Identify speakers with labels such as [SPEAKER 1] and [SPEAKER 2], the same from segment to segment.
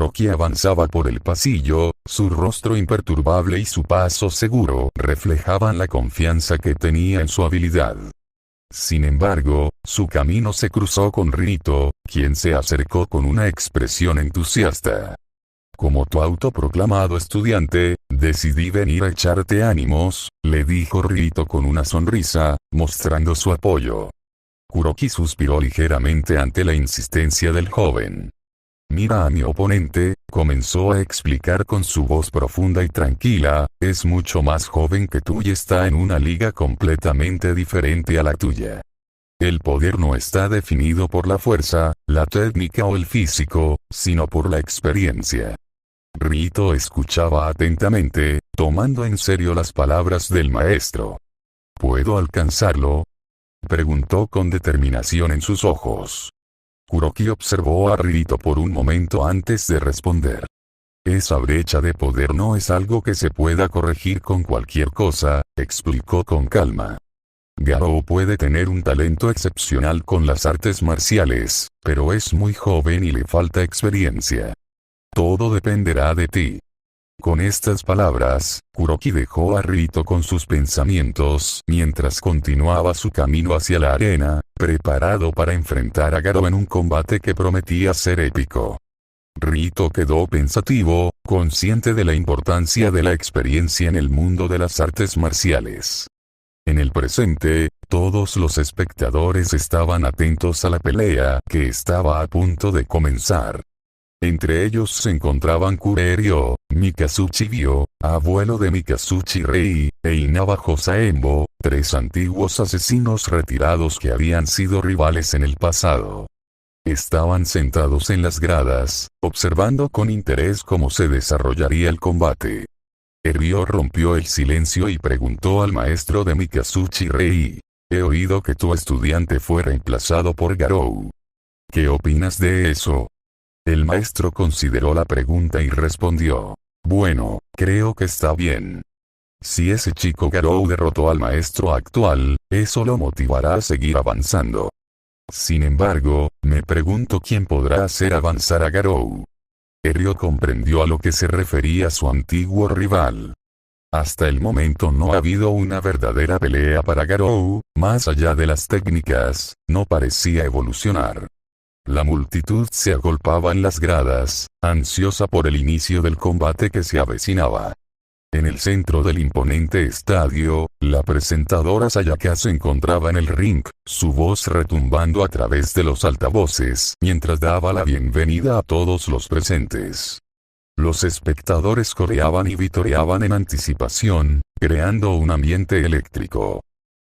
[SPEAKER 1] Kuroki avanzaba por el pasillo, su rostro imperturbable y su paso seguro reflejaban la confianza que tenía en su habilidad. Sin embargo, su camino se cruzó con Rito, quien se acercó con una expresión entusiasta. Como tu autoproclamado estudiante, decidí venir a echarte ánimos, le dijo Rito con una sonrisa, mostrando su apoyo. Kuroki suspiró ligeramente ante la insistencia del joven. Mira a mi oponente, comenzó a explicar con su voz profunda y tranquila, es mucho más joven que tú y está en una liga completamente diferente a la tuya. El poder no está definido por la fuerza, la técnica o el físico, sino por la experiencia. Rito escuchaba atentamente, tomando en serio las palabras del maestro. ¿Puedo alcanzarlo?, preguntó con determinación en sus ojos. Kuroki observó a Rito por un momento antes de responder. Esa brecha de poder no es algo que se pueda corregir con cualquier cosa, explicó con calma. Garou puede tener un talento excepcional con las artes marciales, pero es muy joven y le falta experiencia. Todo dependerá de ti. Con estas palabras, Kuroki dejó a Rito con sus pensamientos mientras continuaba su camino hacia la arena, preparado para enfrentar a Garou en un combate que prometía ser épico. Rito quedó pensativo, consciente de la importancia de la experiencia en el mundo de las artes marciales. En el presente, todos los espectadores estaban atentos a la pelea que estaba a punto de comenzar. Entre ellos se encontraban Kureiryo, Mikazuchi Gyo, abuelo de Mikazuchi Rei, e Inaba Hosaembo, 3 antiguos asesinos retirados que habían sido rivales en el pasado. Estaban sentados en las gradas, observando con interés cómo se desarrollaría el combate. Ryo rompió el silencio y preguntó al maestro de Mikazuchi Rei: he oído que tu estudiante fue reemplazado por Garou. ¿Qué opinas de eso? El maestro consideró la pregunta y respondió: bueno, creo que está bien. Si ese chico Garou derrotó al maestro actual, eso lo motivará a seguir avanzando. Sin embargo, me pregunto quién podrá hacer avanzar a Garou. Ryo comprendió a lo que se refería su antiguo rival. Hasta el momento no ha habido una verdadera pelea para Garou, más allá de las técnicas, no parecía evolucionar. La multitud se agolpaba en las gradas, ansiosa por el inicio del combate que se avecinaba. En el centro del imponente estadio, la presentadora Sayaka se encontraba en el ring, su voz retumbando a través de los altavoces, mientras daba la bienvenida a todos los presentes. Los espectadores coreaban y vitoreaban en anticipación, creando un ambiente eléctrico.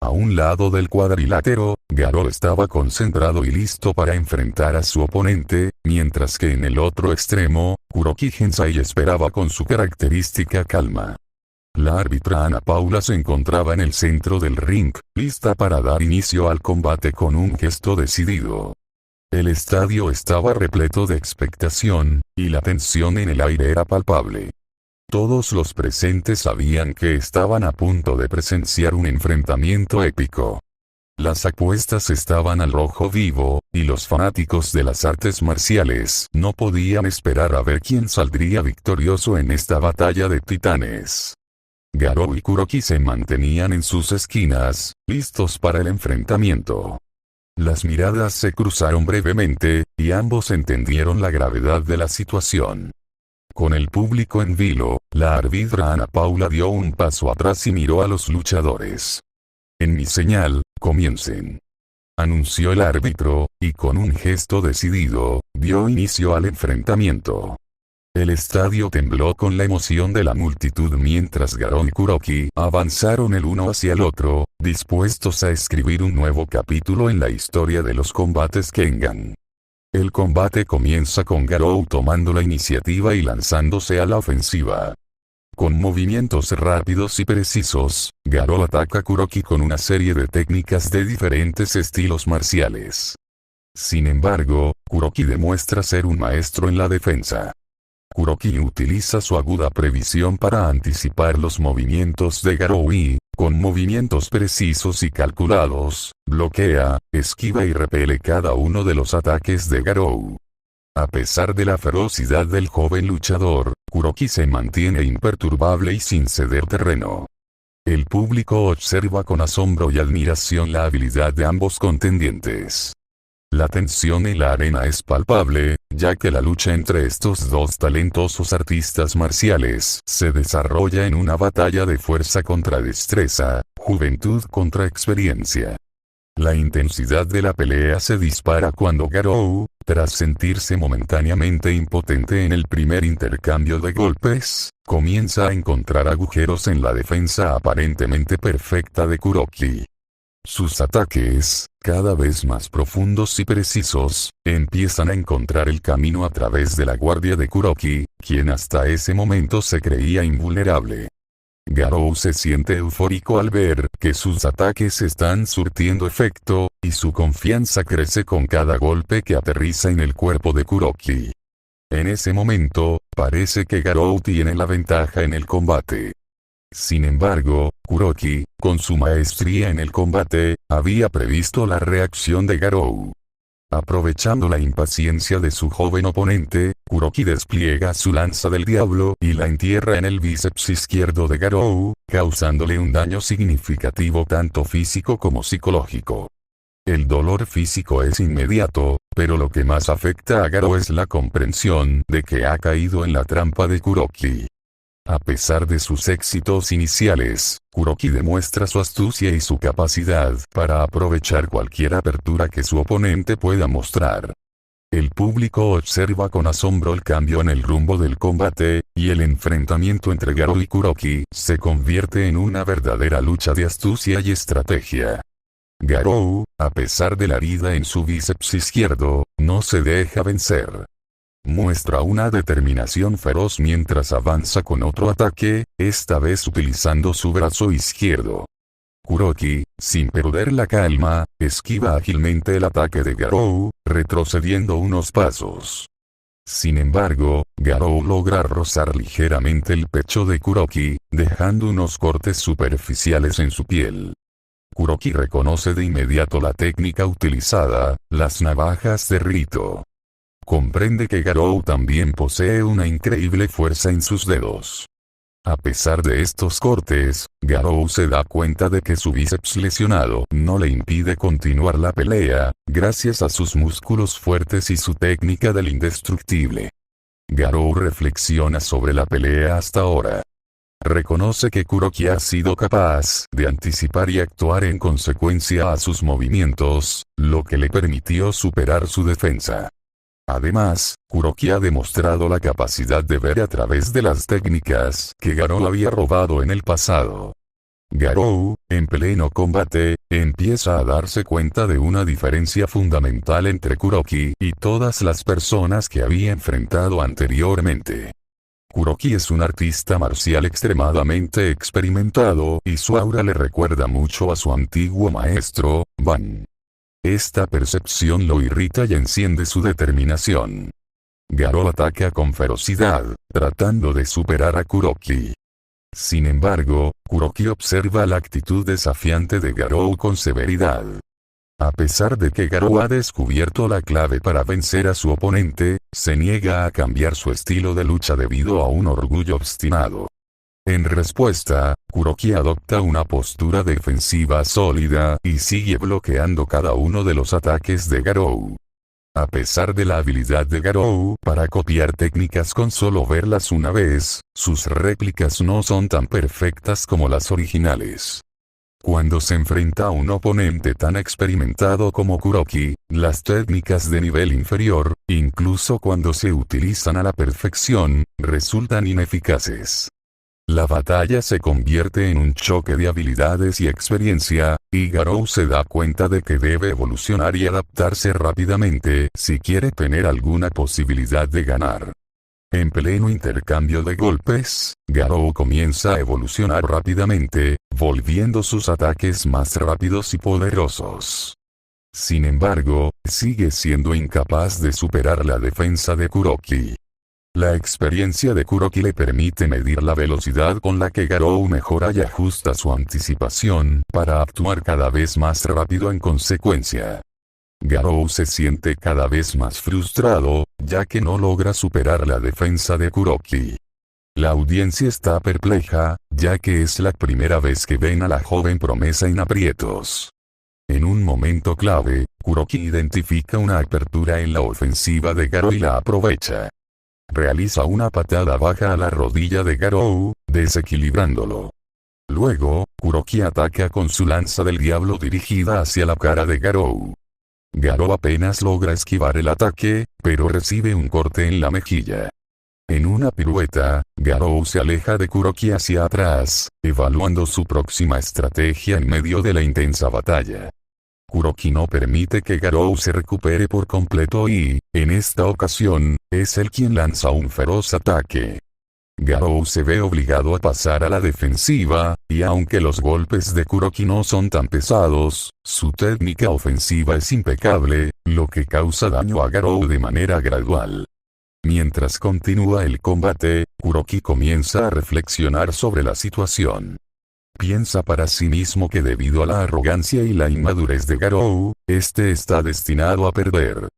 [SPEAKER 1] A un lado del cuadrilátero, Garou estaba concentrado y listo para enfrentar a su oponente, mientras que en el otro extremo, Kuroki Gensai esperaba con su característica calma. La árbitra Ana Paula se encontraba en el centro del ring, lista para dar inicio al combate con un gesto decidido. El estadio estaba repleto de expectación, y la tensión en el aire era palpable. Todos los presentes sabían que estaban a punto de presenciar un enfrentamiento épico. Las apuestas estaban al rojo vivo, y los fanáticos de las artes marciales no podían esperar a ver quién saldría victorioso en esta batalla de titanes. Garou y Kuroki se mantenían en sus esquinas, listos para el enfrentamiento. Las miradas se cruzaron brevemente, y ambos entendieron la gravedad de la situación. Con el público en vilo, la árbitra Ana Paula dio un paso atrás y miró a los luchadores. En mi señal, comiencen, anunció el árbitro, y con un gesto decidido, dio inicio al enfrentamiento. El estadio tembló con la emoción de la multitud mientras Garou y Kuroki avanzaron el uno hacia el otro, dispuestos a escribir un nuevo capítulo en la historia de los combates Kengan. El combate comienza con Garou tomando la iniciativa y lanzándose a la ofensiva. Con movimientos rápidos y precisos, Garou ataca a Kuroki con una serie de técnicas de diferentes estilos marciales. Sin embargo, Kuroki demuestra ser un maestro en la defensa. Kuroki utiliza su aguda previsión para anticipar los movimientos de Garou y, con movimientos precisos y calculados, bloquea, esquiva y repele cada uno de los ataques de Garou. A pesar de la ferocidad del joven luchador, Kuroki se mantiene imperturbable y sin ceder terreno. El público observa con asombro y admiración la habilidad de ambos contendientes. La tensión en la arena es palpable, ya que la lucha entre estos dos talentosos artistas marciales se desarrolla en una batalla de fuerza contra destreza, juventud contra experiencia. La intensidad de la pelea se dispara cuando Garou, tras sentirse momentáneamente impotente en el primer intercambio de golpes, comienza a encontrar agujeros en la defensa aparentemente perfecta de Kuroki. Sus ataques, cada vez más profundos y precisos, empiezan a encontrar el camino a través de la guardia de Kuroki, quien hasta ese momento se creía invulnerable. Garou se siente eufórico al ver que sus ataques están surtiendo efecto, y su confianza crece con cada golpe que aterriza en el cuerpo de Kuroki. En ese momento, parece que Garou tiene la ventaja en el combate. Sin embargo, Kuroki, con su maestría en el combate, había previsto la reacción de Garou. Aprovechando la impaciencia de su joven oponente, Kuroki despliega su lanza del diablo y la entierra en el bíceps izquierdo de Garou, causándole un daño significativo tanto físico como psicológico. El dolor físico es inmediato, pero lo que más afecta a Garou es la comprensión de que ha caído en la trampa de Kuroki. A pesar de sus éxitos iniciales, Kuroki demuestra su astucia y su capacidad para aprovechar cualquier apertura que su oponente pueda mostrar. El público observa con asombro el cambio en el rumbo del combate, y el enfrentamiento entre Garou y Kuroki se convierte en una verdadera lucha de astucia y estrategia. Garou, a pesar de la herida en su bíceps izquierdo, no se deja vencer. Muestra una determinación feroz mientras avanza con otro ataque, esta vez utilizando su brazo izquierdo. Kuroki, sin perder la calma, esquiva ágilmente el ataque de Garou, retrocediendo unos pasos. Sin embargo, Garou logra rozar ligeramente el pecho de Kuroki, dejando unos cortes superficiales en su piel. Kuroki reconoce de inmediato la técnica utilizada, las navajas de rito. Comprende que Garou también posee una increíble fuerza en sus dedos. A pesar de estos cortes, Garou se da cuenta de que su bíceps lesionado no le impide continuar la pelea, gracias a sus músculos fuertes y su técnica del indestructible. Garou reflexiona sobre la pelea hasta ahora. Reconoce que Kuroki ha sido capaz de anticipar y actuar en consecuencia a sus movimientos, lo que le permitió superar su defensa. Además, Kuroki ha demostrado la capacidad de ver a través de las técnicas que Garou había robado en el pasado. Garou, en pleno combate, empieza a darse cuenta de una diferencia fundamental entre Kuroki y todas las personas que había enfrentado anteriormente. Kuroki es un artista marcial extremadamente experimentado y su aura le recuerda mucho a su antiguo maestro, Ban. Esta percepción lo irrita y enciende su determinación. Garou ataca con ferocidad, tratando de superar a Kuroki. Sin embargo, Kuroki observa la actitud desafiante de Garou con severidad. A pesar de que Garou ha descubierto la clave para vencer a su oponente, se niega a cambiar su estilo de lucha debido a un orgullo obstinado. En respuesta, Kuroki adopta una postura defensiva sólida y sigue bloqueando cada uno de los ataques de Garou. A pesar de la habilidad de Garou para copiar técnicas con solo verlas una vez, sus réplicas no son tan perfectas como las originales. Cuando se enfrenta a un oponente tan experimentado como Kuroki, las técnicas de nivel inferior, incluso cuando se utilizan a la perfección, resultan ineficaces. La batalla se convierte en un choque de habilidades y experiencia, y Garou se da cuenta de que debe evolucionar y adaptarse rápidamente si quiere tener alguna posibilidad de ganar. En pleno intercambio de golpes, Garou comienza a evolucionar rápidamente, volviendo sus ataques más rápidos y poderosos. Sin embargo, sigue siendo incapaz de superar la defensa de Kuroki. La experiencia de Kuroki le permite medir la velocidad con la que Garou mejora y ajusta su anticipación para actuar cada vez más rápido en consecuencia. Garou se siente cada vez más frustrado, ya que no logra superar la defensa de Kuroki. La audiencia está perpleja, ya que es la primera vez que ven a la joven promesa en aprietos. En un momento clave, Kuroki identifica una apertura en la ofensiva de Garou y la aprovecha. Realiza una patada baja a la rodilla de Garou, desequilibrándolo. Luego, Kuroki ataca con su lanza del diablo dirigida hacia la cara de Garou. Garou apenas logra esquivar el ataque, pero recibe un corte en la mejilla. En una pirueta, Garou se aleja de Kuroki hacia atrás, evaluando su próxima estrategia en medio de la intensa batalla. Kuroki no permite que Garou se recupere por completo y, en esta ocasión, es él quien lanza un feroz ataque. Garou se ve obligado a pasar a la defensiva, y aunque los golpes de Kuroki no son tan pesados, su técnica ofensiva es impecable, lo que causa daño a Garou de manera gradual. Mientras continúa el combate, Kuroki comienza a reflexionar sobre la situación. Piensa para sí mismo que debido a la arrogancia y la inmadurez de Garou, este está destinado a perder.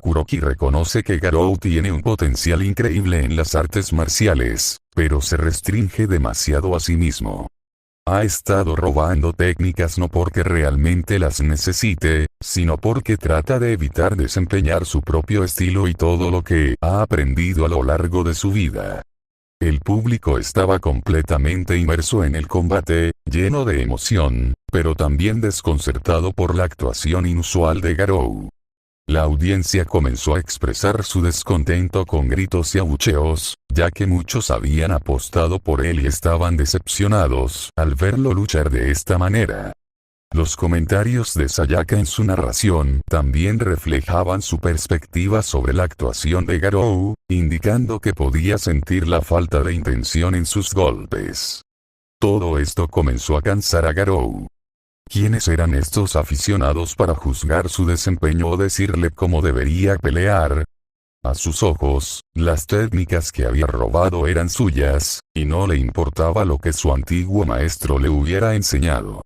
[SPEAKER 1] Kuroki reconoce que Garou tiene un potencial increíble en las artes marciales, pero se restringe demasiado a sí mismo. Ha estado robando técnicas no porque realmente las necesite, sino porque trata de evitar desempeñar su propio estilo y todo lo que ha aprendido a lo largo de su vida. El público estaba completamente inmerso en el combate, lleno de emoción, pero también desconcertado por la actuación inusual de Garou. La audiencia comenzó a expresar su descontento con gritos y abucheos, ya que muchos habían apostado por él y estaban decepcionados al verlo luchar de esta manera. Los comentarios de Sayaka en su narración también reflejaban su perspectiva sobre la actuación de Garou, indicando que podía sentir la falta de intención en sus golpes. Todo esto comenzó a cansar a Garou. ¿Quiénes eran estos aficionados para juzgar su desempeño o decirle cómo debería pelear? A sus ojos, las técnicas que había robado eran suyas, y no le importaba lo que su antiguo maestro le hubiera enseñado.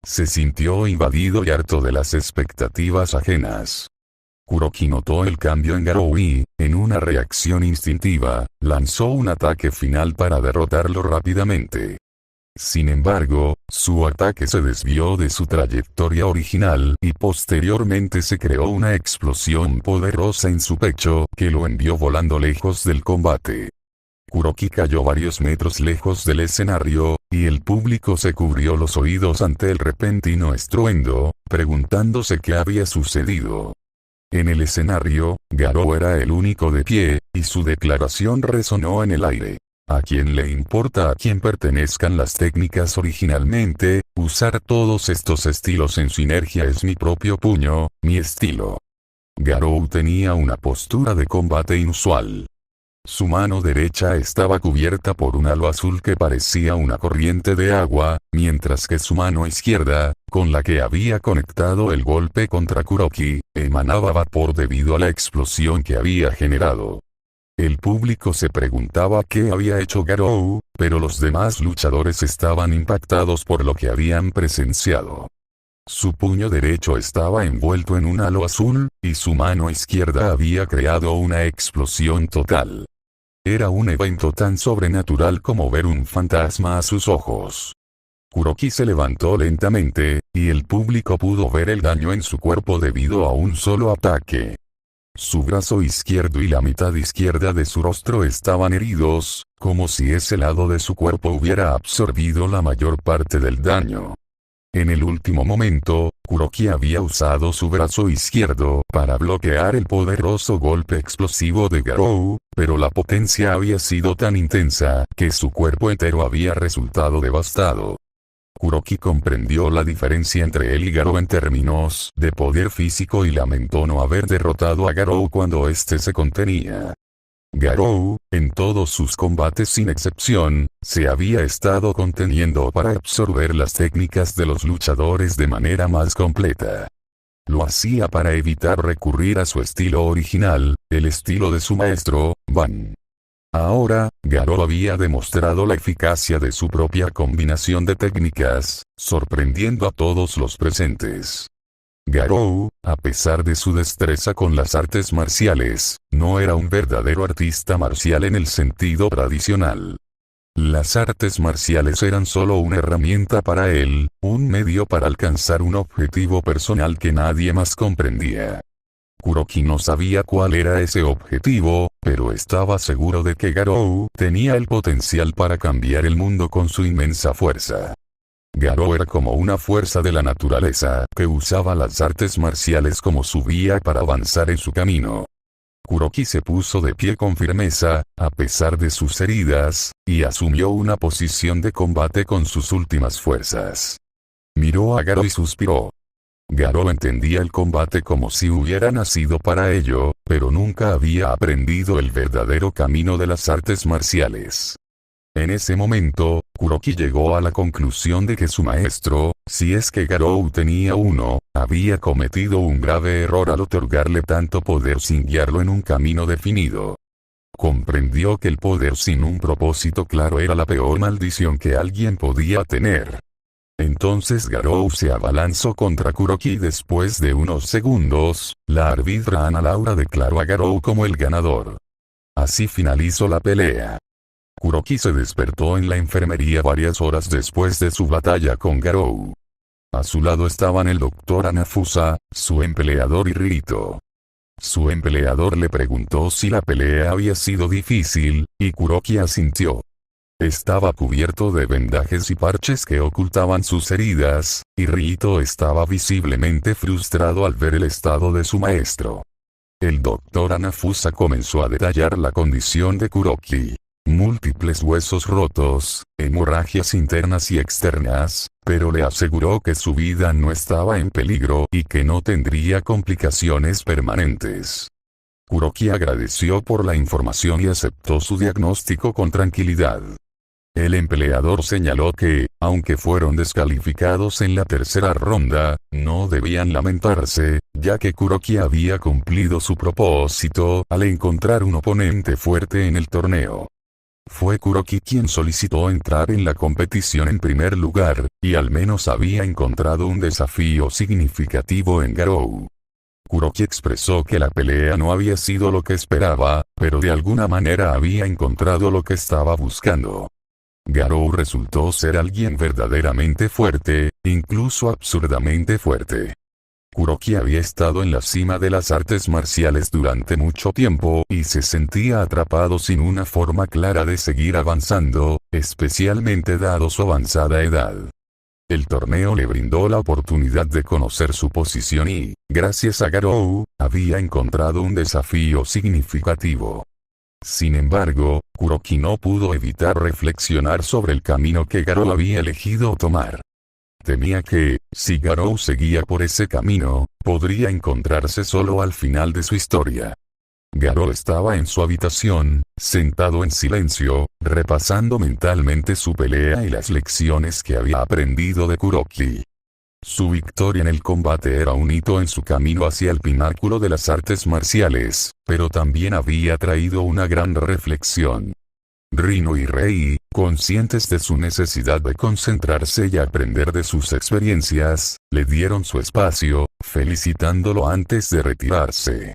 [SPEAKER 1] Se sintió invadido y harto de las expectativas ajenas. Kuroki notó el cambio en Garou y, en una reacción instintiva, lanzó un ataque final para derrotarlo rápidamente. Sin embargo, su ataque se desvió de su trayectoria original y posteriormente se creó una explosión poderosa en su pecho que lo envió volando lejos del combate. Kuroki cayó varios metros lejos del escenario, y el público se cubrió los oídos ante el repentino estruendo, preguntándose qué había sucedido. En el escenario, Garou era el único de pie, y su declaración resonó en el aire. ¿A quién le importa a quién pertenezcan las técnicas originalmente? Usar todos estos estilos en sinergia es mi propio puño, mi estilo. Garou tenía una postura de combate inusual. Su mano derecha estaba cubierta por un halo azul que parecía una corriente de agua, mientras que su mano izquierda, con la que había conectado el golpe contra Kuroki, emanaba vapor debido a la explosión que había generado. El público se preguntaba qué había hecho Garou, pero los demás luchadores estaban impactados por lo que habían presenciado. Su puño derecho estaba envuelto en un halo azul, y su mano izquierda había creado una explosión total. Era un evento tan sobrenatural como ver un fantasma a sus ojos. Kuroki se levantó lentamente, y el público pudo ver el daño en su cuerpo debido a un solo ataque. Su brazo izquierdo y la mitad izquierda de su rostro estaban heridos, como si ese lado de su cuerpo hubiera absorbido la mayor parte del daño. En el último momento, Kuroki había usado su brazo izquierdo para bloquear el poderoso golpe explosivo de Garou, pero la potencia había sido tan intensa que su cuerpo entero había resultado devastado. Kuroki comprendió la diferencia entre él y Garou en términos de poder físico y lamentó no haber derrotado a Garou cuando éste se contenía. Garou, en todos sus combates sin excepción, se había estado conteniendo para absorber las técnicas de los luchadores de manera más completa. Lo hacía para evitar recurrir a su estilo original, el estilo de su maestro, Van. Ahora, Garou había demostrado la eficacia de su propia combinación de técnicas, sorprendiendo a todos los presentes. Garou, a pesar de su destreza con las artes marciales, no era un verdadero artista marcial en el sentido tradicional. Las artes marciales eran solo una herramienta para él, un medio para alcanzar un objetivo personal que nadie más comprendía. Kuroki no sabía cuál era ese objetivo, pero estaba seguro de que Garou tenía el potencial para cambiar el mundo con su inmensa fuerza. Garou era como una fuerza de la naturaleza que usaba las artes marciales como su vía para avanzar en su camino. Kuroki se puso de pie con firmeza, a pesar de sus heridas, y asumió una posición de combate con sus últimas fuerzas. Miró a Garou y suspiró. Garou entendía el combate como si hubiera nacido para ello, pero nunca había aprendido el verdadero camino de las artes marciales. En ese momento, Kuroki llegó a la conclusión de que su maestro, si es que Garou tenía uno, había cometido un grave error al otorgarle tanto poder sin guiarlo en un camino definido. Comprendió que el poder sin un propósito claro era la peor maldición que alguien podía tener. Entonces Garou se abalanzó contra Kuroki y después de unos segundos, la árbitra Ana Laura declaró a Garou como el ganador. Así finalizó la pelea. Kuroki se despertó en la enfermería varias horas después de su batalla con Garou. A su lado estaban el doctor Anafusa, su empleador y Rito. Su empleador le preguntó si la pelea había sido difícil, y Kuroki asintió. Estaba cubierto de vendajes y parches que ocultaban sus heridas, y Rito estaba visiblemente frustrado al ver el estado de su maestro. El doctor Anafusa comenzó a detallar la condición de Kuroki. Múltiples huesos rotos, hemorragias internas y externas, pero le aseguró que su vida no estaba en peligro y que no tendría complicaciones permanentes. Kuroki agradeció por la información y aceptó su diagnóstico con tranquilidad. El empleador señaló que, aunque fueron descalificados en la tercera ronda, no debían lamentarse, ya que Kuroki había cumplido su propósito al encontrar un oponente fuerte en el torneo. Fue Kuroki quien solicitó entrar en la competición en primer lugar, y al menos había encontrado un desafío significativo en Garou. Kuroki expresó que la pelea no había sido lo que esperaba, pero de alguna manera había encontrado lo que estaba buscando. Garou resultó ser alguien verdaderamente fuerte, incluso absurdamente fuerte. Kuroki había estado en la cima de las artes marciales durante mucho tiempo y se sentía atrapado sin una forma clara de seguir avanzando, especialmente dado su avanzada edad. El torneo le brindó la oportunidad de conocer su posición y, gracias a Garou, había encontrado un desafío significativo. Sin embargo, Kuroki no pudo evitar reflexionar sobre el camino que Garou había elegido tomar. Temía que, si Garou seguía por ese camino, podría encontrarse solo al final de su historia. Garou estaba en su habitación, sentado en silencio, repasando mentalmente su pelea y las lecciones que había aprendido de Kuroki. Su victoria en el combate era un hito en su camino hacia el pináculo de las artes marciales, pero también había traído una gran reflexión. Rino y Rei, conscientes de su necesidad de concentrarse y aprender de sus experiencias, le dieron su espacio, felicitándolo antes de retirarse.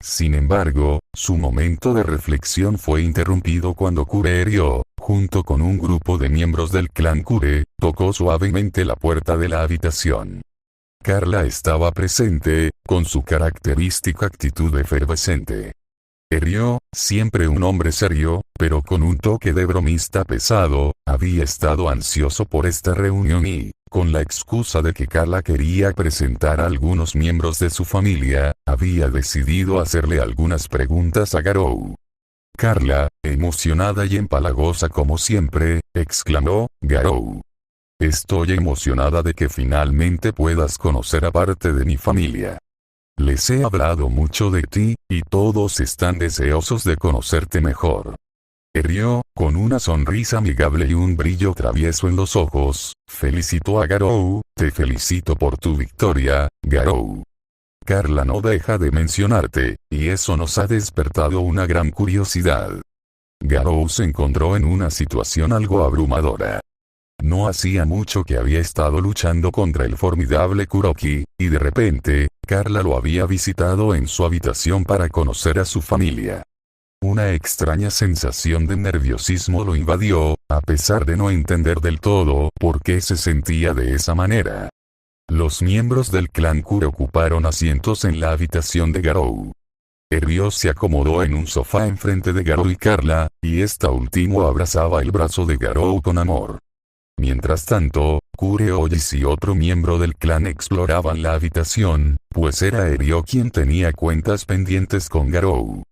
[SPEAKER 1] Sin embargo, su momento de reflexión fue interrumpido cuando Kure-ryo, junto con un grupo de miembros del clan Kure, tocó suavemente la puerta de la habitación. Carla estaba presente, con su característica actitud efervescente. Ryo, siempre un hombre serio, pero con un toque de bromista pesado, había estado ansioso por esta reunión y, con la excusa de que Carla quería presentar a algunos miembros de su familia, había decidido hacerle algunas preguntas a Garou. Carla, emocionada y empalagosa como siempre, exclamó, «Garou. Estoy emocionada de que finalmente puedas conocer a parte de mi familia. Les he hablado mucho de ti, y todos están deseosos de conocerte mejor». Ryo, con una sonrisa amigable y un brillo travieso en los ojos, felicitó a Garou, «Te felicito por tu victoria, Garou. Carla no deja de mencionarte, y eso nos ha despertado una gran curiosidad». Garou se encontró en una situación algo abrumadora. No hacía mucho que había estado luchando contra el formidable Kuroki, y de repente, Carla lo había visitado en su habitación para conocer a su familia. Una extraña sensación de nerviosismo lo invadió, a pesar de no entender del todo por qué se sentía de esa manera. Los miembros del clan Kuro ocuparon asientos en la habitación de Garou. Ryo se acomodó en un sofá enfrente de Garou y Carla, y esta última abrazaba el brazo de Garou con amor. Mientras tanto, Kureoji y otro miembro del clan exploraban la habitación, pues era Ryo quien tenía cuentas pendientes con Garou.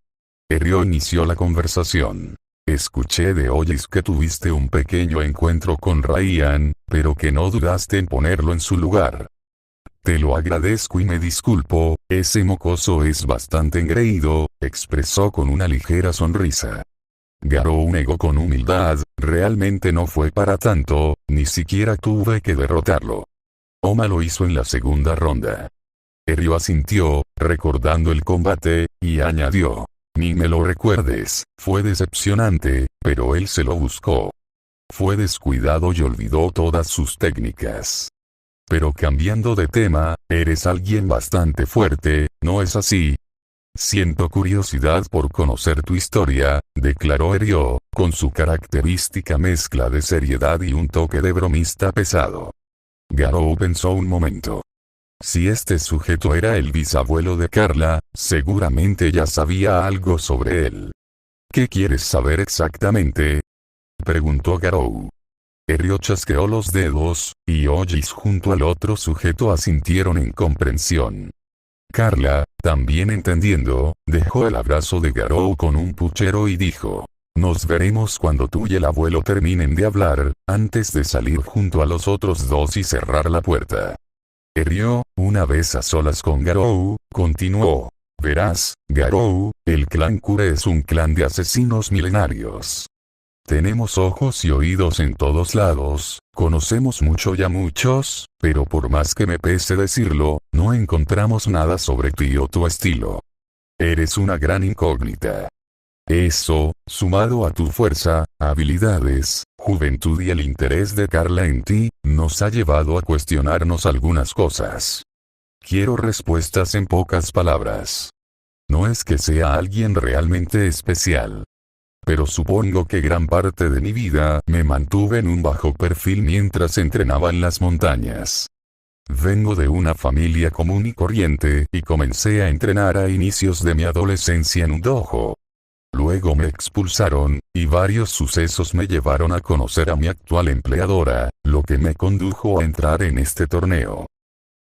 [SPEAKER 1] Ryo inició la conversación. Escuché de Oyis que tuviste un pequeño encuentro con Ryan, pero que no dudaste en ponerlo en su lugar. Te lo agradezco y me disculpo, ese mocoso es bastante engreído, expresó con una ligera sonrisa. Garou negó con humildad, realmente no fue para tanto, ni siquiera tuve que derrotarlo. Oma lo hizo en la segunda ronda. Ryo asintió, recordando el combate, y añadió. Ni me lo recuerdes, fue decepcionante, pero él se lo buscó. Fue descuidado y olvidó todas sus técnicas. Pero cambiando de tema, eres alguien bastante fuerte, ¿no es así? Siento curiosidad por conocer tu historia, declaró Ryo, con su característica mezcla de seriedad y un toque de bromista pesado. Garou pensó un momento. Si este sujeto era el bisabuelo de Carla, seguramente ya sabía algo sobre él. ¿Qué quieres saber exactamente? Preguntó Garou. Ryo chasqueó los dedos, y Oyis junto al otro sujeto asintieron en comprensión. Carla, también entendiendo, dejó el abrazo de Garou con un puchero y dijo. Nos veremos cuando tú y el abuelo terminen de hablar, antes de salir junto a los otros dos y cerrar la puerta. Ryo, una vez a solas con Garou, continuó. Verás, Garou, el clan Kure es un clan de asesinos milenarios. Tenemos ojos y oídos en todos lados, conocemos mucho y a muchos, pero por más que me pese decirlo, no encontramos nada sobre ti o tu estilo. Eres una gran incógnita. Eso, sumado a tu fuerza, habilidades, juventud y el interés de Carla en ti, nos ha llevado a cuestionarnos algunas cosas. Quiero respuestas en pocas palabras. No es que sea alguien realmente especial. Pero supongo que gran parte de mi vida me mantuve en un bajo perfil mientras entrenaba en las montañas. Vengo de una familia común y corriente y comencé a entrenar a inicios de mi adolescencia en un dojo. Luego me expulsaron, y varios sucesos me llevaron a conocer a mi actual empleadora, lo que me condujo a entrar en este torneo.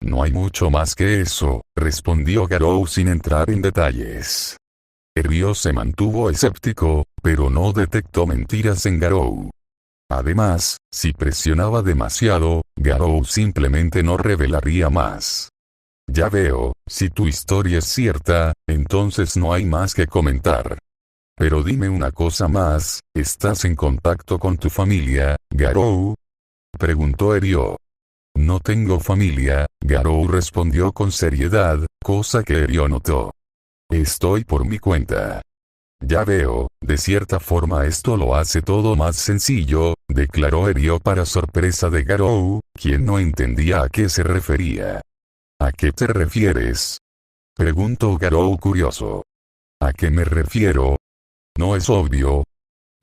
[SPEAKER 1] No hay mucho más que eso, respondió Garou sin entrar en detalles. Ryo se mantuvo escéptico, pero no detectó mentiras en Garou. Además, si presionaba demasiado, Garou simplemente no revelaría más. Ya veo, si tu historia es cierta, entonces no hay más que comentar. Pero dime una cosa más, ¿estás en contacto con tu familia, Garou? Preguntó Ryo. No tengo familia, Garou respondió con seriedad, cosa que Ryo notó. Estoy por mi cuenta. Ya veo, de cierta forma esto lo hace todo más sencillo, declaró Ryo para sorpresa de Garou, quien no entendía a qué se refería. ¿A qué te refieres? Preguntó Garou curioso. ¿A qué me refiero? No es obvio.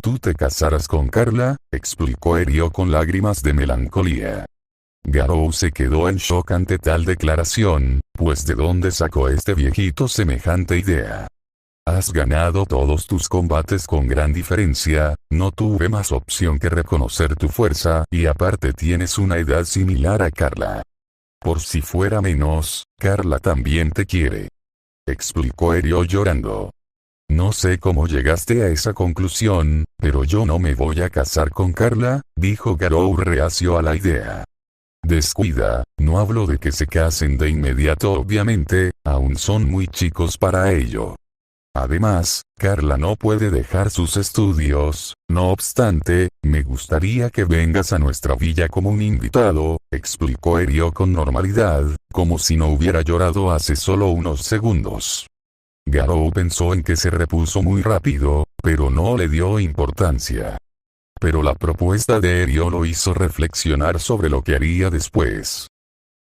[SPEAKER 1] Tú te casarás con Carla, explicó Ryo con lágrimas de melancolía. Garou se quedó en shock ante tal declaración, pues ¿de dónde sacó este viejito semejante idea? Has ganado todos tus combates con gran diferencia, no tuve más opción que reconocer tu fuerza, y aparte tienes una edad similar a Carla. Por si fuera menos, Carla también te quiere. Explicó Ryo llorando. No sé cómo llegaste a esa conclusión, pero yo no me voy a casar con Carla, dijo Garou reacio a la idea. Descuida, no hablo de que se casen de inmediato obviamente, aún son muy chicos para ello. Además, Carla no puede dejar sus estudios, no obstante, me gustaría que vengas a nuestra villa como un invitado, explicó Ryo con normalidad, como si no hubiera llorado hace solo unos segundos. Garou pensó en que se repuso muy rápido, pero no le dio importancia. Pero la propuesta de Ryo lo hizo reflexionar sobre lo que haría después.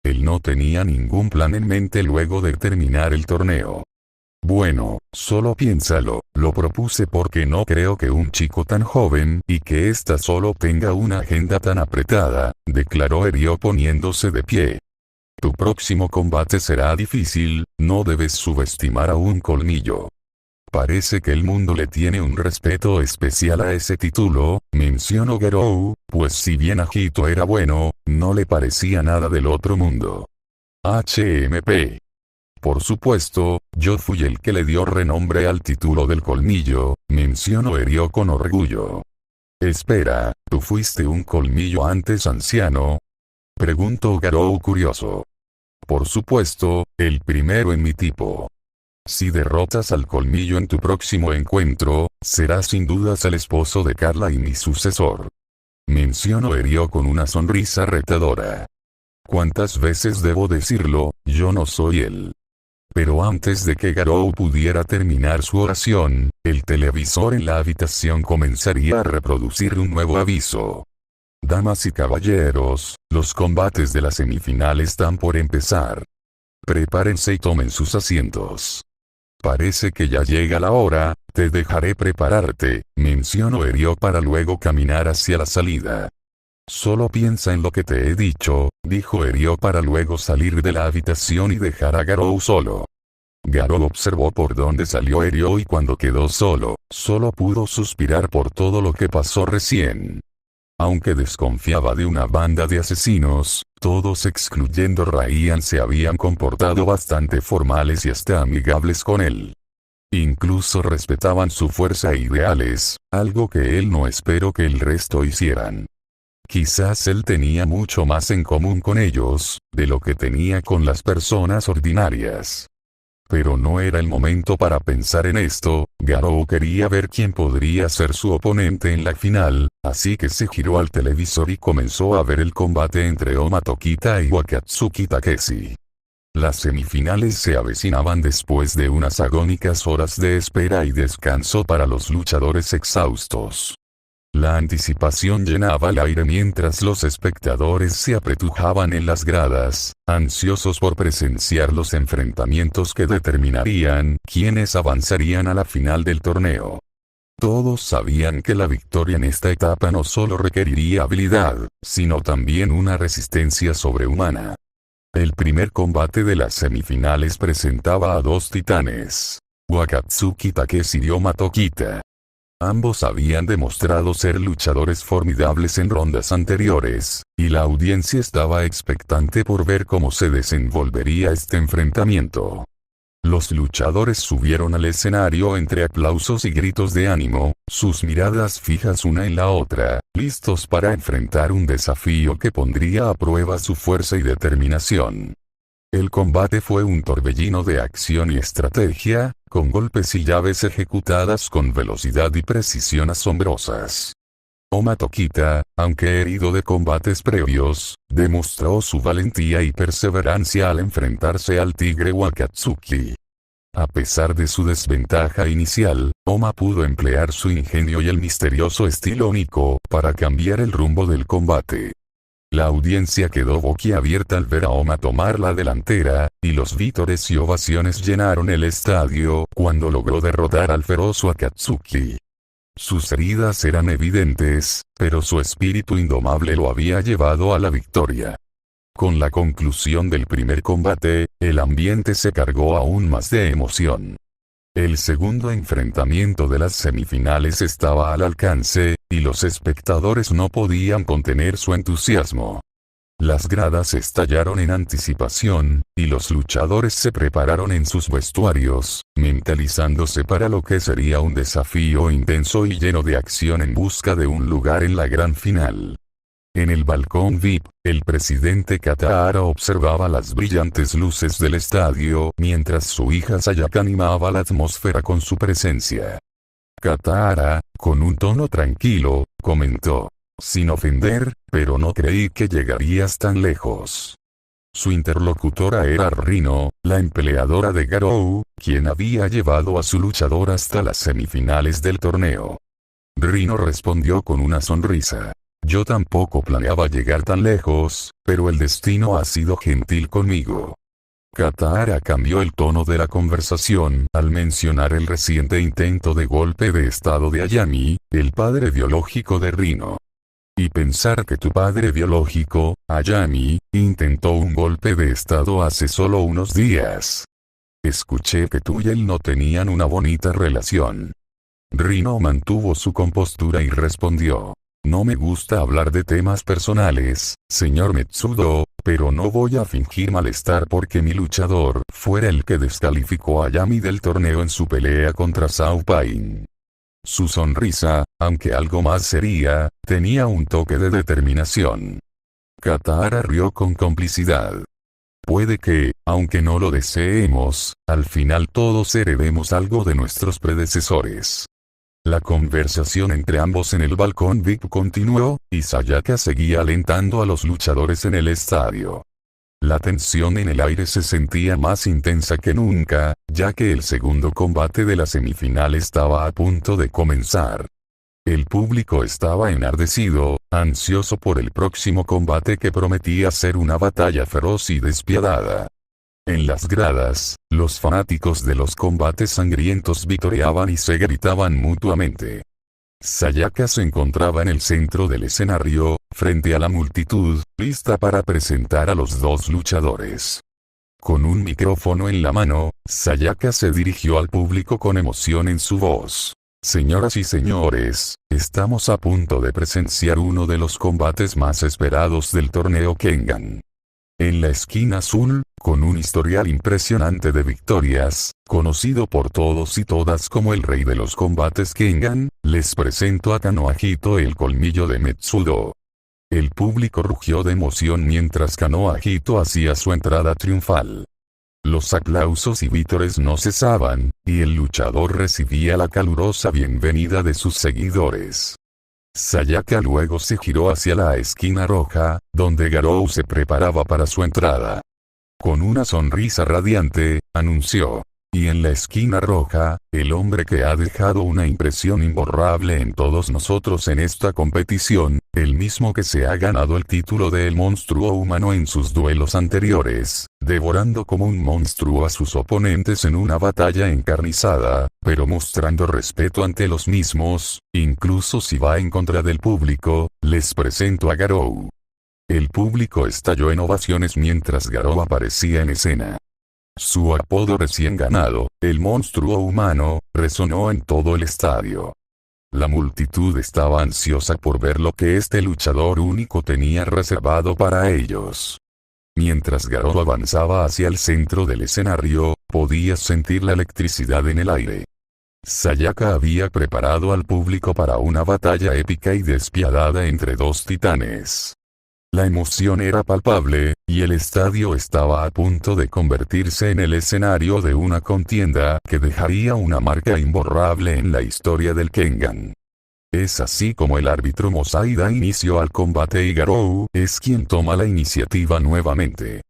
[SPEAKER 1] Él no tenía ningún plan en mente luego de terminar el torneo. Bueno, solo piénsalo, lo propuse porque no creo que un chico tan joven y que ésta solo tenga una agenda tan apretada, declaró Ryo poniéndose de pie. Tu próximo combate será difícil, no debes subestimar a un colmillo. Parece que el mundo le tiene un respeto especial a ese título, mencionó Garou, pues si bien Agito era bueno, no le parecía nada del otro mundo. HMP. Por supuesto, yo fui el que le dio renombre al título del colmillo, mencionó Ryo con orgullo. Espera, ¿tú fuiste un colmillo antes, anciano? Preguntó Garou curioso. Por supuesto, el primero en mi tipo. Si derrotas al colmillo en tu próximo encuentro, serás sin dudas el esposo de Carla y mi sucesor. Mencionó Ryo con una sonrisa retadora. ¿Cuántas veces debo decirlo? Yo no soy él. Pero antes de que Garou pudiera terminar su oración, el televisor en la habitación comenzaría a reproducir un nuevo aviso. Damas y caballeros, los combates de la semifinal están por empezar. Prepárense y tomen sus asientos. Parece que ya llega la hora, te dejaré prepararte, mencionó Ryo para luego caminar hacia la salida. Solo piensa en lo que te he dicho, dijo Ryo para luego salir de la habitación y dejar a Garou solo. Garou observó por dónde salió Ryo y cuando quedó solo, solo pudo suspirar por todo lo que pasó recién. Aunque desconfiaba de una banda de asesinos, todos excluyendo Ryan se habían comportado bastante formales y hasta amigables con él. Incluso respetaban su fuerza e ideales, algo que él no esperó que el resto hicieran. Quizás él tenía mucho más en común con ellos, de lo que tenía con las personas ordinarias. Pero no era el momento para pensar en esto, Garou quería ver quién podría ser su oponente en la final, así que se giró al televisor y comenzó a ver el combate entre Oma Tokita y Wakatsuki Takeshi. Las semifinales se avecinaban después de unas agónicas horas de espera y descanso para los luchadores exhaustos. La anticipación llenaba el aire mientras los espectadores se apretujaban en las gradas, ansiosos por presenciar los enfrentamientos que determinarían quiénes avanzarían a la final del torneo. Todos sabían que la victoria en esta etapa no solo requeriría habilidad, sino también una resistencia sobrehumana. El primer combate de las semifinales presentaba a dos titanes, Wakatsuki Takeshi y Oma Tokita. Ambos habían demostrado ser luchadores formidables en rondas anteriores, y la audiencia estaba expectante por ver cómo se desenvolvería este enfrentamiento. Los luchadores subieron al escenario entre aplausos y gritos de ánimo, sus miradas fijas una en la otra, listos para enfrentar un desafío que pondría a prueba su fuerza y determinación. El combate fue un torbellino de acción y estrategia, con golpes y llaves ejecutadas con velocidad y precisión asombrosas. Oma Tokita, aunque herido de combates previos, demostró su valentía y perseverancia al enfrentarse al tigre Wakatsuki. A pesar de su desventaja inicial, Oma pudo emplear su ingenio y el misterioso estilo Nico para cambiar el rumbo del combate. La audiencia quedó boquiabierta al ver a Oma tomar la delantera, y los vítores y ovaciones llenaron el estadio cuando logró derrotar al feroz Wakatsuki. Sus heridas eran evidentes, pero su espíritu indomable lo había llevado a la victoria. Con la conclusión del primer combate, el ambiente se cargó aún más de emoción. El segundo enfrentamiento de las semifinales estaba al alcance, y los espectadores no podían contener su entusiasmo. Las gradas estallaron en anticipación, y los luchadores se prepararon en sus vestuarios, mentalizándose para lo que sería un desafío intenso y lleno de acción en busca de un lugar en la gran final. En el balcón VIP, el presidente Katahara observaba las brillantes luces del estadio mientras su hija Sayaka animaba la atmósfera con su presencia. Katahara, con un tono tranquilo, comentó: sin ofender, pero no creí que llegarías tan lejos. Su interlocutora era Rino, la empleadora de Garou, quien había llevado a su luchador hasta las semifinales del torneo. Rino respondió con una sonrisa. Yo tampoco planeaba llegar tan lejos, pero el destino ha sido gentil conmigo. Katara cambió el tono de la conversación al mencionar el reciente intento de golpe de estado de Ayami, el padre biológico de Rino. Y pensar que tu padre biológico, Ayami, intentó un golpe de estado hace solo unos días. Escuché que tú y él no tenían una bonita relación. Rino mantuvo su compostura y respondió. No me gusta hablar de temas personales, señor Metsudo, pero no voy a fingir malestar porque mi luchador fuera el que descalificó a Ayami del torneo en su pelea contra Shao Pain. Su sonrisa, aunque algo más seria, tenía un toque de determinación. Katara rió con complicidad. Puede que, aunque no lo deseemos, al final todos heredemos algo de nuestros predecesores. La conversación entre ambos en el balcón VIP continuó, y Sayaka seguía alentando a los luchadores en el estadio. La tensión en el aire se sentía más intensa que nunca, ya que el segundo combate de la semifinal estaba a punto de comenzar. El público estaba enardecido, ansioso por el próximo combate que prometía ser una batalla feroz y despiadada. En las gradas, los fanáticos de los combates sangrientos vitoreaban y se gritaban mutuamente. Sayaka se encontraba en el centro del escenario, frente a la multitud, lista para presentar a los dos luchadores. Con un micrófono en la mano, Sayaka se dirigió al público con emoción en su voz. Señoras y señores, estamos a punto de presenciar uno de los combates más esperados del torneo Kengan. En la esquina azul, con un historial impresionante de victorias, conocido por todos y todas como el rey de los combates Kengan, les presento a Kanohito el colmillo de Metsudo. El público rugió de emoción mientras Kanohito hacía su entrada triunfal. Los aplausos y vítores no cesaban, y el luchador recibía la calurosa bienvenida de sus seguidores. Sayaka luego se giró hacia la esquina roja, donde Garou se preparaba para su entrada. Con una sonrisa radiante, anunció. Y en la esquina roja, el hombre que ha dejado una impresión imborrable en todos nosotros en esta competición, el mismo que se ha ganado el título de El Monstruo Humano en sus duelos anteriores, devorando como un monstruo a sus oponentes en una batalla encarnizada, pero mostrando respeto ante los mismos, incluso si va en contra del público, les presento a Garou. El público estalló en ovaciones mientras Garou aparecía en escena. Su apodo recién ganado, el monstruo humano, resonó en todo el estadio. La multitud estaba ansiosa por ver lo que este luchador único tenía reservado para ellos. Mientras Garou avanzaba hacia el centro del escenario, podías sentir la electricidad en el aire. Sayaka había preparado al público para una batalla épica y despiadada entre dos titanes. La emoción era palpable, y el estadio estaba a punto de convertirse en el escenario de una contienda que dejaría una marca imborrable en la historia del Kengan. Es así como el árbitro Mosai da inicio al combate y Garou es quien toma la iniciativa nuevamente.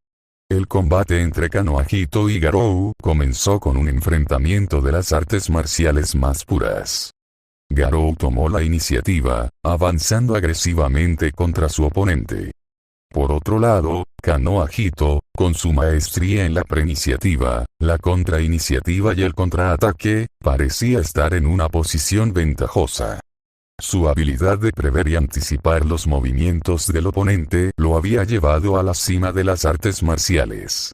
[SPEAKER 1] El combate entre Kanohito y Garou comenzó con un enfrentamiento de las artes marciales más puras. Garou tomó la iniciativa, avanzando agresivamente contra su oponente. Por otro lado, Kanohito, con su maestría en la preiniciativa, la contrainiciativa y el contraataque, parecía estar en una posición ventajosa. Su habilidad de prever y anticipar los movimientos del oponente lo había llevado a la cima de las artes marciales.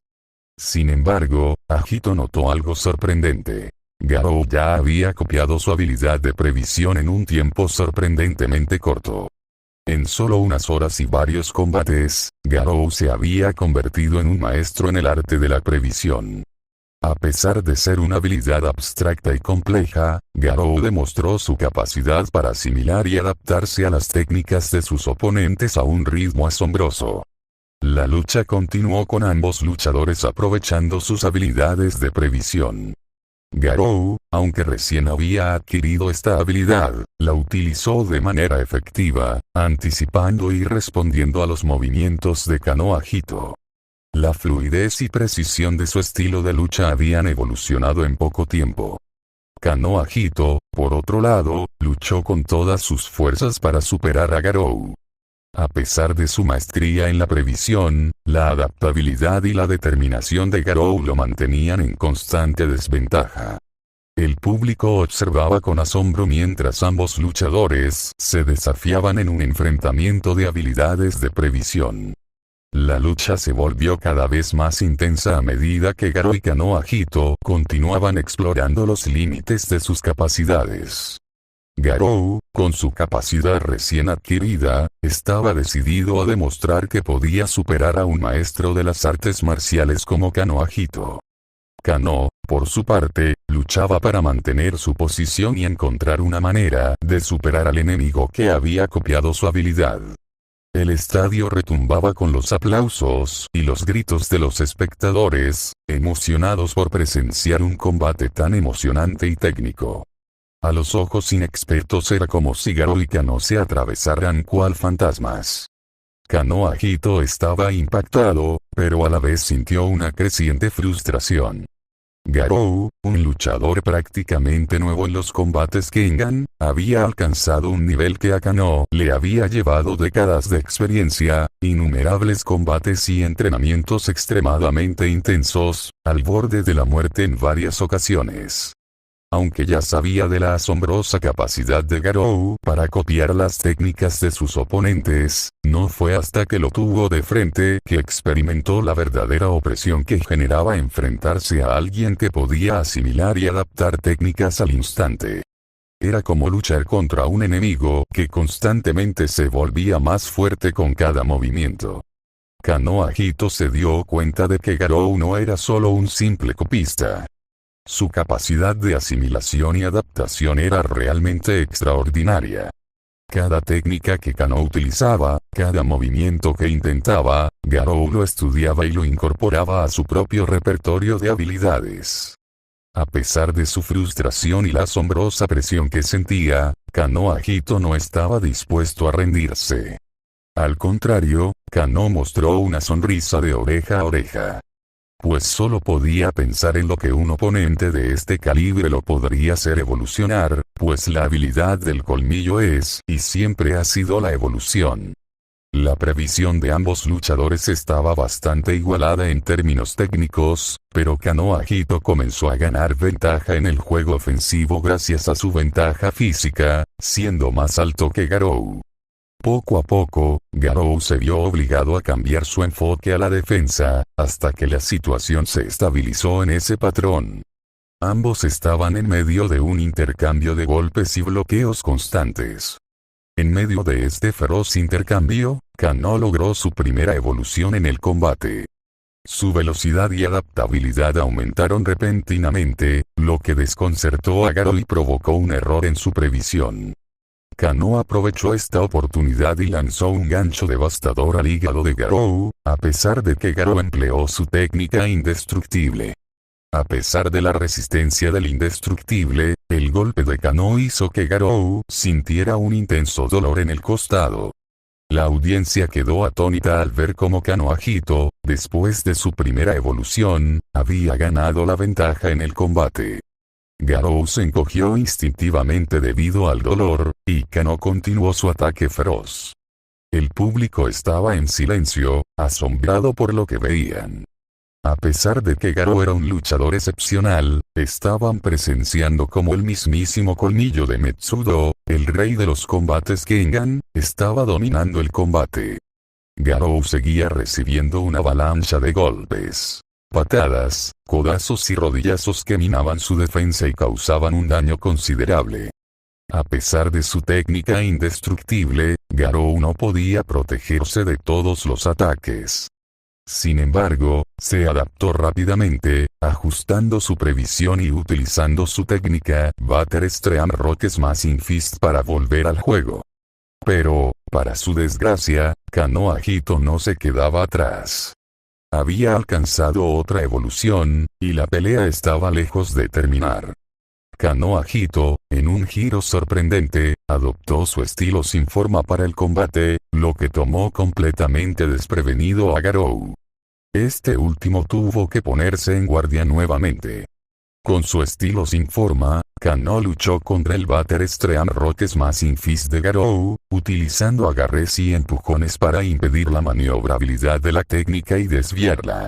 [SPEAKER 1] Sin embargo, Hito notó algo sorprendente. Garou ya había copiado su habilidad de previsión en un tiempo sorprendentemente corto. En solo unas horas y varios combates, Garou se había convertido en un maestro en el arte de la previsión. A pesar de ser una habilidad abstracta y compleja, Garou demostró su capacidad para asimilar y adaptarse a las técnicas de sus oponentes a un ritmo asombroso. La lucha continuó con ambos luchadores aprovechando sus habilidades de previsión. Garou, aunque recién había adquirido esta habilidad, la utilizó de manera efectiva, anticipando y respondiendo a los movimientos de Kanohito. La fluidez y precisión de su estilo de lucha habían evolucionado en poco tiempo. Kanoa Hito, por otro lado, luchó con todas sus fuerzas para superar a Garou. A pesar de su maestría en la previsión, la adaptabilidad y la determinación de Garou lo mantenían en constante desventaja. El público observaba con asombro mientras ambos luchadores se desafiaban en un enfrentamiento de habilidades de previsión. La lucha se volvió cada vez más intensa a medida que Garou y Kanoa Hito continuaban explorando los límites de sus capacidades. Garou, con su capacidad recién adquirida, estaba decidido a demostrar que podía superar a un maestro de las artes marciales como Kanoa Hito. Kano, por su parte, luchaba para mantener su posición y encontrar una manera de superar al enemigo que había copiado su habilidad. El estadio retumbaba con los aplausos y los gritos de los espectadores, emocionados por presenciar un combate tan emocionante y técnico. A los ojos inexpertos era como si Garou y Kano se atravesaran cual fantasmas. Kanoa Hito estaba impactado, pero a la vez sintió una creciente frustración. Garou, un luchador prácticamente nuevo en los combates Kengan, había alcanzado un nivel que a Kano le había llevado décadas de experiencia, innumerables combates y entrenamientos extremadamente intensos, al borde de la muerte en varias ocasiones. Aunque ya sabía de la asombrosa capacidad de Garou para copiar las técnicas de sus oponentes, no fue hasta que lo tuvo de frente que experimentó la verdadera opresión que generaba enfrentarse a alguien que podía asimilar y adaptar técnicas al instante. Era como luchar contra un enemigo que constantemente se volvía más fuerte con cada movimiento. Kanoa Hito se dio cuenta de que Garou no era solo un simple copista. Su capacidad de asimilación y adaptación era realmente extraordinaria. Cada técnica que Kano utilizaba, cada movimiento que intentaba, Garou lo estudiaba y lo incorporaba a su propio repertorio de habilidades. A pesar de su frustración y la asombrosa presión que sentía, Kanoa Hito no estaba dispuesto a rendirse. Al contrario, Kano mostró una sonrisa de oreja a oreja. Pues solo podía pensar en lo que un oponente de este calibre lo podría hacer evolucionar, pues la habilidad del colmillo es y siempre ha sido la evolución. La previsión de ambos luchadores estaba bastante igualada en términos técnicos, pero Kanoa Hito comenzó a ganar ventaja en el juego ofensivo gracias a su ventaja física, siendo más alto que Garou. Poco a poco, Garou se vio obligado a cambiar su enfoque a la defensa, hasta que la situación se estabilizó en ese patrón. Ambos estaban en medio de un intercambio de golpes y bloqueos constantes. En medio de este feroz intercambio, Kano logró su primera evolución en el combate. Su velocidad y adaptabilidad aumentaron repentinamente, lo que desconcertó a Garou y provocó un error en su previsión. Kano aprovechó esta oportunidad y lanzó un gancho devastador al hígado de Garou, a pesar de que Garou empleó su técnica indestructible. A pesar de la resistencia del indestructible, el golpe de Kano hizo que Garou sintiera un intenso dolor en el costado. La audiencia quedó atónita al ver cómo Kanoa Hito, después de su primera evolución, había ganado la ventaja en el combate. Garou se encogió instintivamente debido al dolor, y Kano continuó su ataque feroz. El público estaba en silencio, asombrado por lo que veían. A pesar de que Garou era un luchador excepcional, estaban presenciando como el mismísimo colmillo de Metsudo, el rey de los combates Kengan, estaba dominando el combate. Garou seguía recibiendo una avalancha de golpes. Patadas, codazos y rodillazos que minaban su defensa y causaban un daño considerable. A pesar de su técnica indestructible, Garou no podía protegerse de todos los ataques. Sin embargo, se adaptó rápidamente, ajustando su previsión y utilizando su técnica Butter Extreme Rock Smashing Fist para volver al juego. Pero, para su desgracia, Kanoa Hito no se quedaba atrás. Había alcanzado otra evolución, y la pelea estaba lejos de terminar. Kanoa Hito, en un giro sorprendente, adoptó su estilo sin forma para el combate, lo que tomó completamente desprevenido a Garou. Este último tuvo que ponerse en guardia nuevamente. Con su estilo sin forma, Kano luchó contra el Butter Stream Rock Smashing Fist de Garou, utilizando agarres y empujones para impedir la maniobrabilidad de la técnica y desviarla.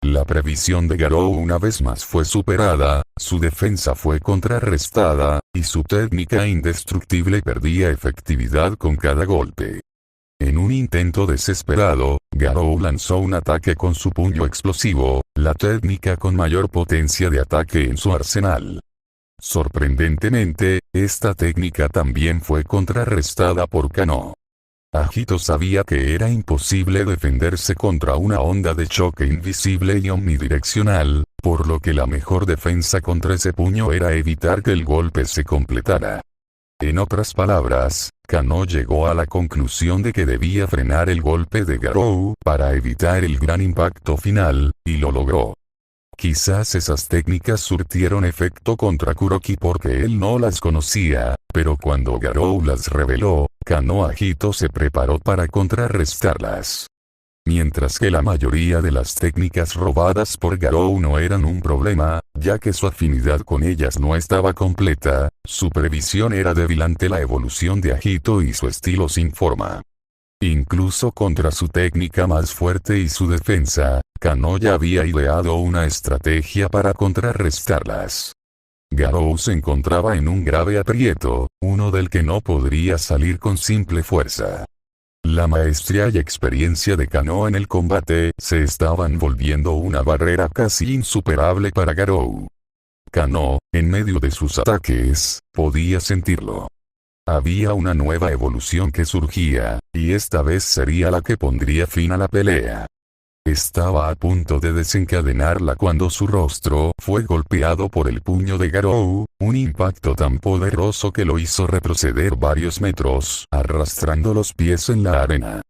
[SPEAKER 1] La previsión de Garou una vez más fue superada, su defensa fue contrarrestada, y su técnica indestructible perdía efectividad con cada golpe. En un intento desesperado, Garou lanzó un ataque con su puño explosivo, la técnica con mayor potencia de ataque en su arsenal. Sorprendentemente, esta técnica también fue contrarrestada por Kano. Agito sabía que era imposible defenderse contra una onda de choque invisible y omnidireccional, por lo que la mejor defensa contra ese puño era evitar que el golpe se completara. En otras palabras, Kano llegó a la conclusión de que debía frenar el golpe de Garou para evitar el gran impacto final, y lo logró. Quizás esas técnicas surtieron efecto contra Kuroki porque él no las conocía, pero cuando Garou las reveló, Kano Agito se preparó para contrarrestarlas. Mientras que la mayoría de las técnicas robadas por Garou no eran un problema, ya que su afinidad con ellas no estaba completa, su previsión era débil ante la evolución de Agito y su estilo sin forma. Incluso contra su técnica más fuerte y su defensa, Kano ya había ideado una estrategia para contrarrestarlas. Garou se encontraba en un grave aprieto, uno del que no podría salir con simple fuerza. La maestría y experiencia de Kano en el combate se estaban volviendo una barrera casi insuperable para Garou. Kano, en medio de sus ataques, podía sentirlo. Había una nueva evolución que surgía, y esta vez sería la que pondría fin a la pelea. Estaba a punto de desencadenarla cuando su rostro fue golpeado por el puño de Garou, un impacto tan poderoso que lo hizo retroceder varios metros, arrastrando los pies en la arena.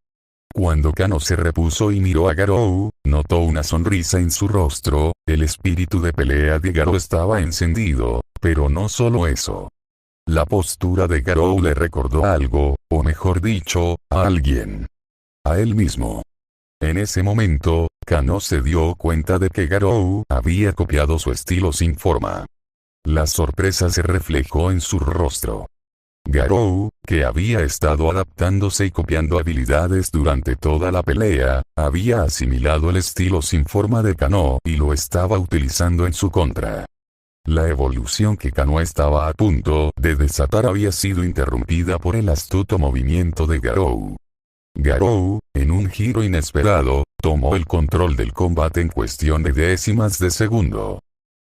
[SPEAKER 1] Cuando Kano se repuso y miró a Garou, notó una sonrisa en su rostro, el espíritu de pelea de Garou estaba encendido, pero no solo eso. La postura de Garou le recordó algo, o mejor dicho, a alguien. A él mismo. En ese momento, Kano se dio cuenta de que Garou había copiado su estilo sin forma. La sorpresa se reflejó en su rostro. Garou, que había estado adaptándose y copiando habilidades durante toda la pelea, había asimilado el estilo sin forma de Kano y lo estaba utilizando en su contra. La evolución que Kano estaba a punto de desatar había sido interrumpida por el astuto movimiento de Garou. Garou, en un giro inesperado, tomó el control del combate en cuestión de décimas de segundo.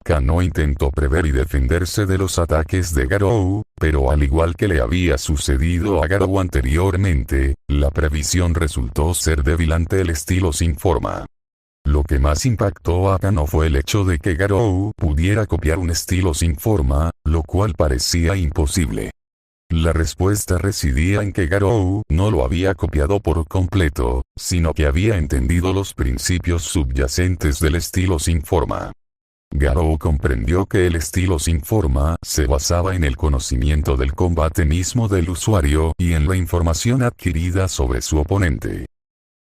[SPEAKER 1] Kano intentó prever y defenderse de los ataques de Garou, pero al igual que le había sucedido a Garou anteriormente, la previsión resultó ser débil ante el estilo sin forma. Lo que más impactó a Kano fue el hecho de que Garou pudiera copiar un estilo sin forma, lo cual parecía imposible. La respuesta residía en que Garou no lo había copiado por completo, sino que había entendido los principios subyacentes del estilo sin forma. Garou comprendió que el estilo sin forma se basaba en el conocimiento del combate mismo del usuario y en la información adquirida sobre su oponente.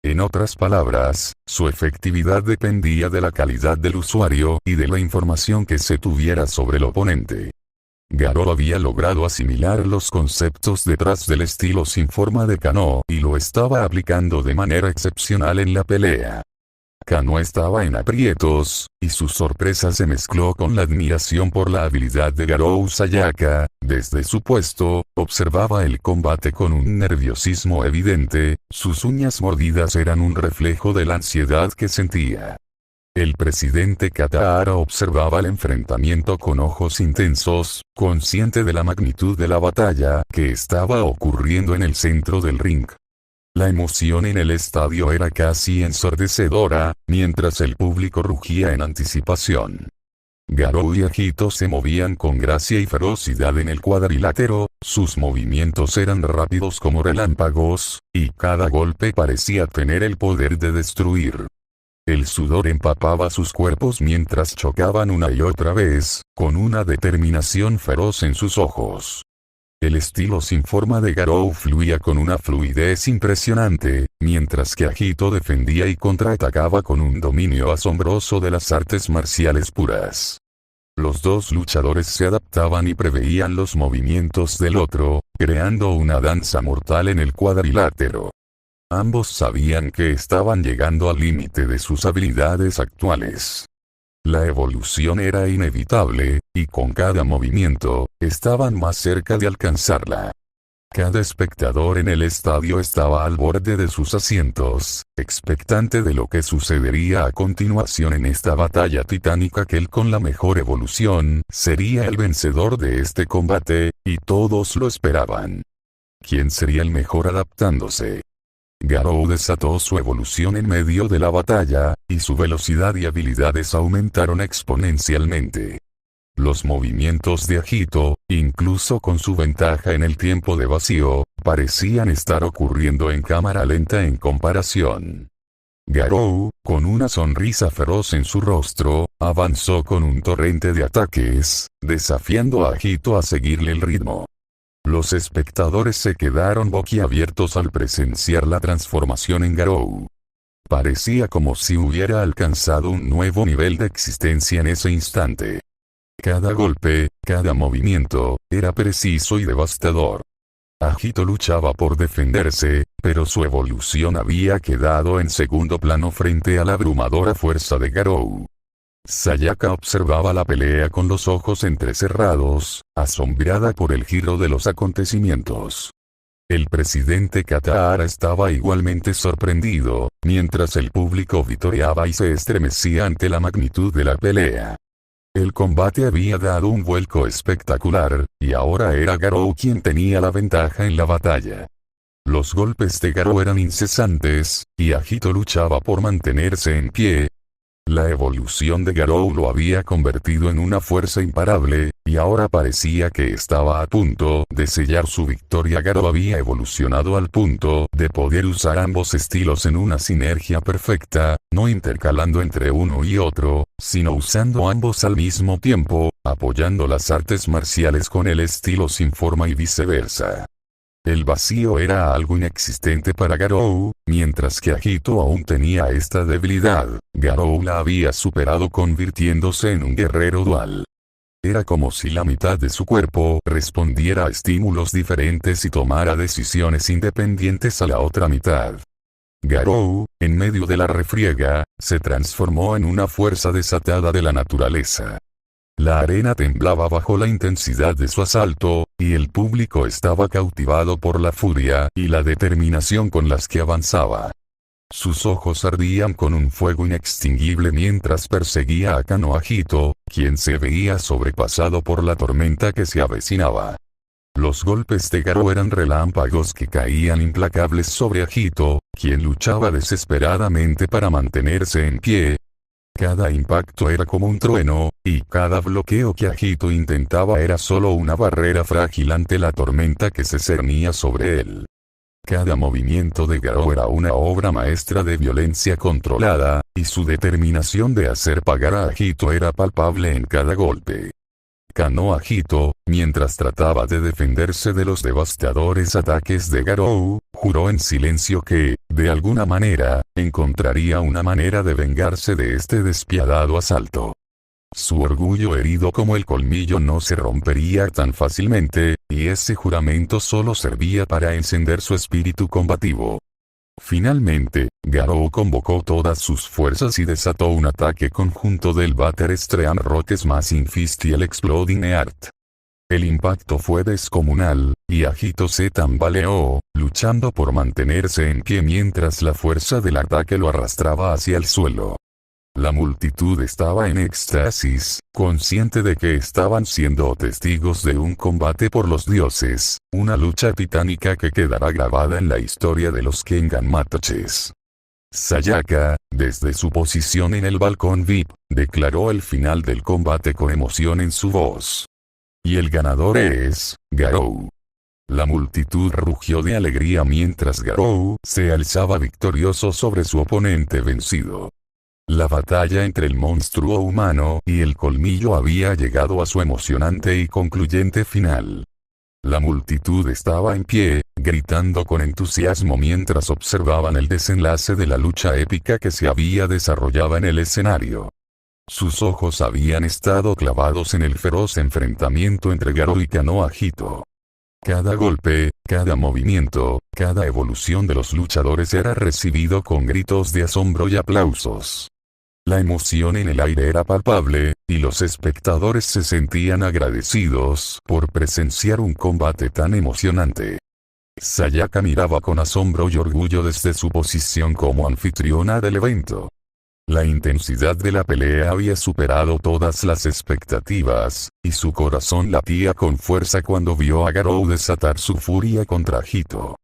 [SPEAKER 1] En otras palabras, su efectividad dependía de la calidad del usuario y de la información que se tuviera sobre el oponente. Garou había logrado asimilar los conceptos detrás del estilo sin forma de Kano y lo estaba aplicando de manera excepcional en la pelea. Kano estaba en aprietos, y su sorpresa se mezcló con la admiración por la habilidad de Garou Sayaka. Desde su puesto, observaba el combate con un nerviosismo evidente, sus uñas mordidas eran un reflejo de la ansiedad que sentía. El presidente Katahara observaba el enfrentamiento con ojos intensos, consciente de la magnitud de la batalla que estaba ocurriendo en el centro del ring. La emoción en el estadio era casi ensordecedora, mientras el público rugía en anticipación. Garou y Agito se movían con gracia y ferocidad en el cuadrilátero, sus movimientos eran rápidos como relámpagos, y cada golpe parecía tener el poder de destruir. El sudor empapaba sus cuerpos mientras chocaban una y otra vez, con una determinación feroz en sus ojos. El estilo sin forma de Garou fluía con una fluidez impresionante, mientras que Agito defendía y contraatacaba con un dominio asombroso de las artes marciales puras. Los dos luchadores se adaptaban y preveían los movimientos del otro, creando una danza mortal en el cuadrilátero. Ambos sabían que estaban llegando al límite de sus habilidades actuales. La evolución era inevitable, y con cada movimiento, estaban más cerca de alcanzarla. Cada espectador en el estadio estaba al borde de sus asientos, expectante de lo que sucedería a continuación en esta batalla titánica. Aquel con la mejor evolución sería el vencedor de este combate, y todos lo esperaban. ¿Quién sería el mejor adaptándose? Garou desató su evolución en medio de la batalla, y su velocidad y habilidades aumentaron exponencialmente. Los movimientos de Agito, incluso con su ventaja en el tiempo de vacío, parecían estar ocurriendo en cámara lenta en comparación. Garou, con una sonrisa feroz en su rostro, avanzó con un torrente de ataques, desafiando a Agito a seguirle el ritmo. Los espectadores se quedaron boquiabiertos al presenciar la transformación en Garou. Parecía como si hubiera alcanzado un nuevo nivel de existencia en ese instante. Cada golpe, cada movimiento, era preciso y devastador. Agito luchaba por defenderse, pero su evolución había quedado en segundo plano frente a la abrumadora fuerza de Garou. Sayaka observaba la pelea con los ojos entrecerrados, asombrada por el giro de los acontecimientos. El presidente Katahara estaba igualmente sorprendido, mientras el público vitoreaba y se estremecía ante la magnitud de la pelea. El combate había dado un vuelco espectacular, y ahora era Garou quien tenía la ventaja en la batalla. Los golpes de Garou eran incesantes, y Agito luchaba por mantenerse en pie. La evolución de Garou lo había convertido en una fuerza imparable, y ahora parecía que estaba a punto de sellar su victoria. Garou había evolucionado al punto de poder usar ambos estilos en una sinergia perfecta, no intercalando entre uno y otro, sino usando ambos al mismo tiempo, apoyando las artes marciales con el estilo sin forma y viceversa. El vacío era algo inexistente para Garou, mientras que Agito aún tenía esta debilidad. Garou la había superado convirtiéndose en un guerrero dual. Era como si la mitad de su cuerpo respondiera a estímulos diferentes y tomara decisiones independientes a la otra mitad. Garou, en medio de la refriega, se transformó en una fuerza desatada de la naturaleza. La arena temblaba bajo la intensidad de su asalto, y el público estaba cautivado por la furia y la determinación con las que avanzaba. Sus ojos ardían con un fuego inextinguible mientras perseguía a Kano Agito, quien se veía sobrepasado por la tormenta que se avecinaba. Los golpes de Garou eran relámpagos que caían implacables sobre Agito, quien luchaba desesperadamente para mantenerse en pie. Cada impacto era como un trueno, y cada bloqueo que Agito intentaba era solo una barrera frágil ante la tormenta que se cernía sobre él. Cada movimiento de Garou era una obra maestra de violencia controlada, y su determinación de hacer pagar a Agito era palpable en cada golpe. Kano Agito, mientras trataba de defenderse de los devastadores ataques de Garou, juró en silencio que, de alguna manera, encontraría una manera de vengarse de este despiadado asalto. Su orgullo herido como el colmillo no se rompería tan fácilmente, y ese juramento solo servía para encender su espíritu combativo. Finalmente, Garou convocó todas sus fuerzas y desató un ataque conjunto del Butter Stream Rock Smashing Fist y el Exploding Heart. El impacto fue descomunal, y Agito se tambaleó, luchando por mantenerse en pie mientras la fuerza del ataque lo arrastraba hacia el suelo. La multitud estaba en éxtasis, consciente de que estaban siendo testigos de un combate por los dioses, una lucha titánica que quedará grabada en la historia de los Kengan Matches. Sayaka, desde su posición en el balcón VIP, declaró el final del combate con emoción en su voz. Y el ganador es Garou. La multitud rugió de alegría mientras Garou se alzaba victorioso sobre su oponente vencido. La batalla entre el monstruo humano y el colmillo había llegado a su emocionante y concluyente final. La multitud estaba en pie, gritando con entusiasmo mientras observaban el desenlace de la lucha épica que se había desarrollado en el escenario. Sus ojos habían estado clavados en el feroz enfrentamiento entre Garou y Kanoa Hito. Cada golpe, cada movimiento, cada evolución de los luchadores era recibido con gritos de asombro y aplausos. La emoción en el aire era palpable, y los espectadores se sentían agradecidos por presenciar un combate tan emocionante. Sayaka miraba con asombro y orgullo desde su posición como anfitriona del evento. La intensidad de la pelea había superado todas las expectativas, y su corazón latía con fuerza cuando vio a Garou desatar su furia contra Hito.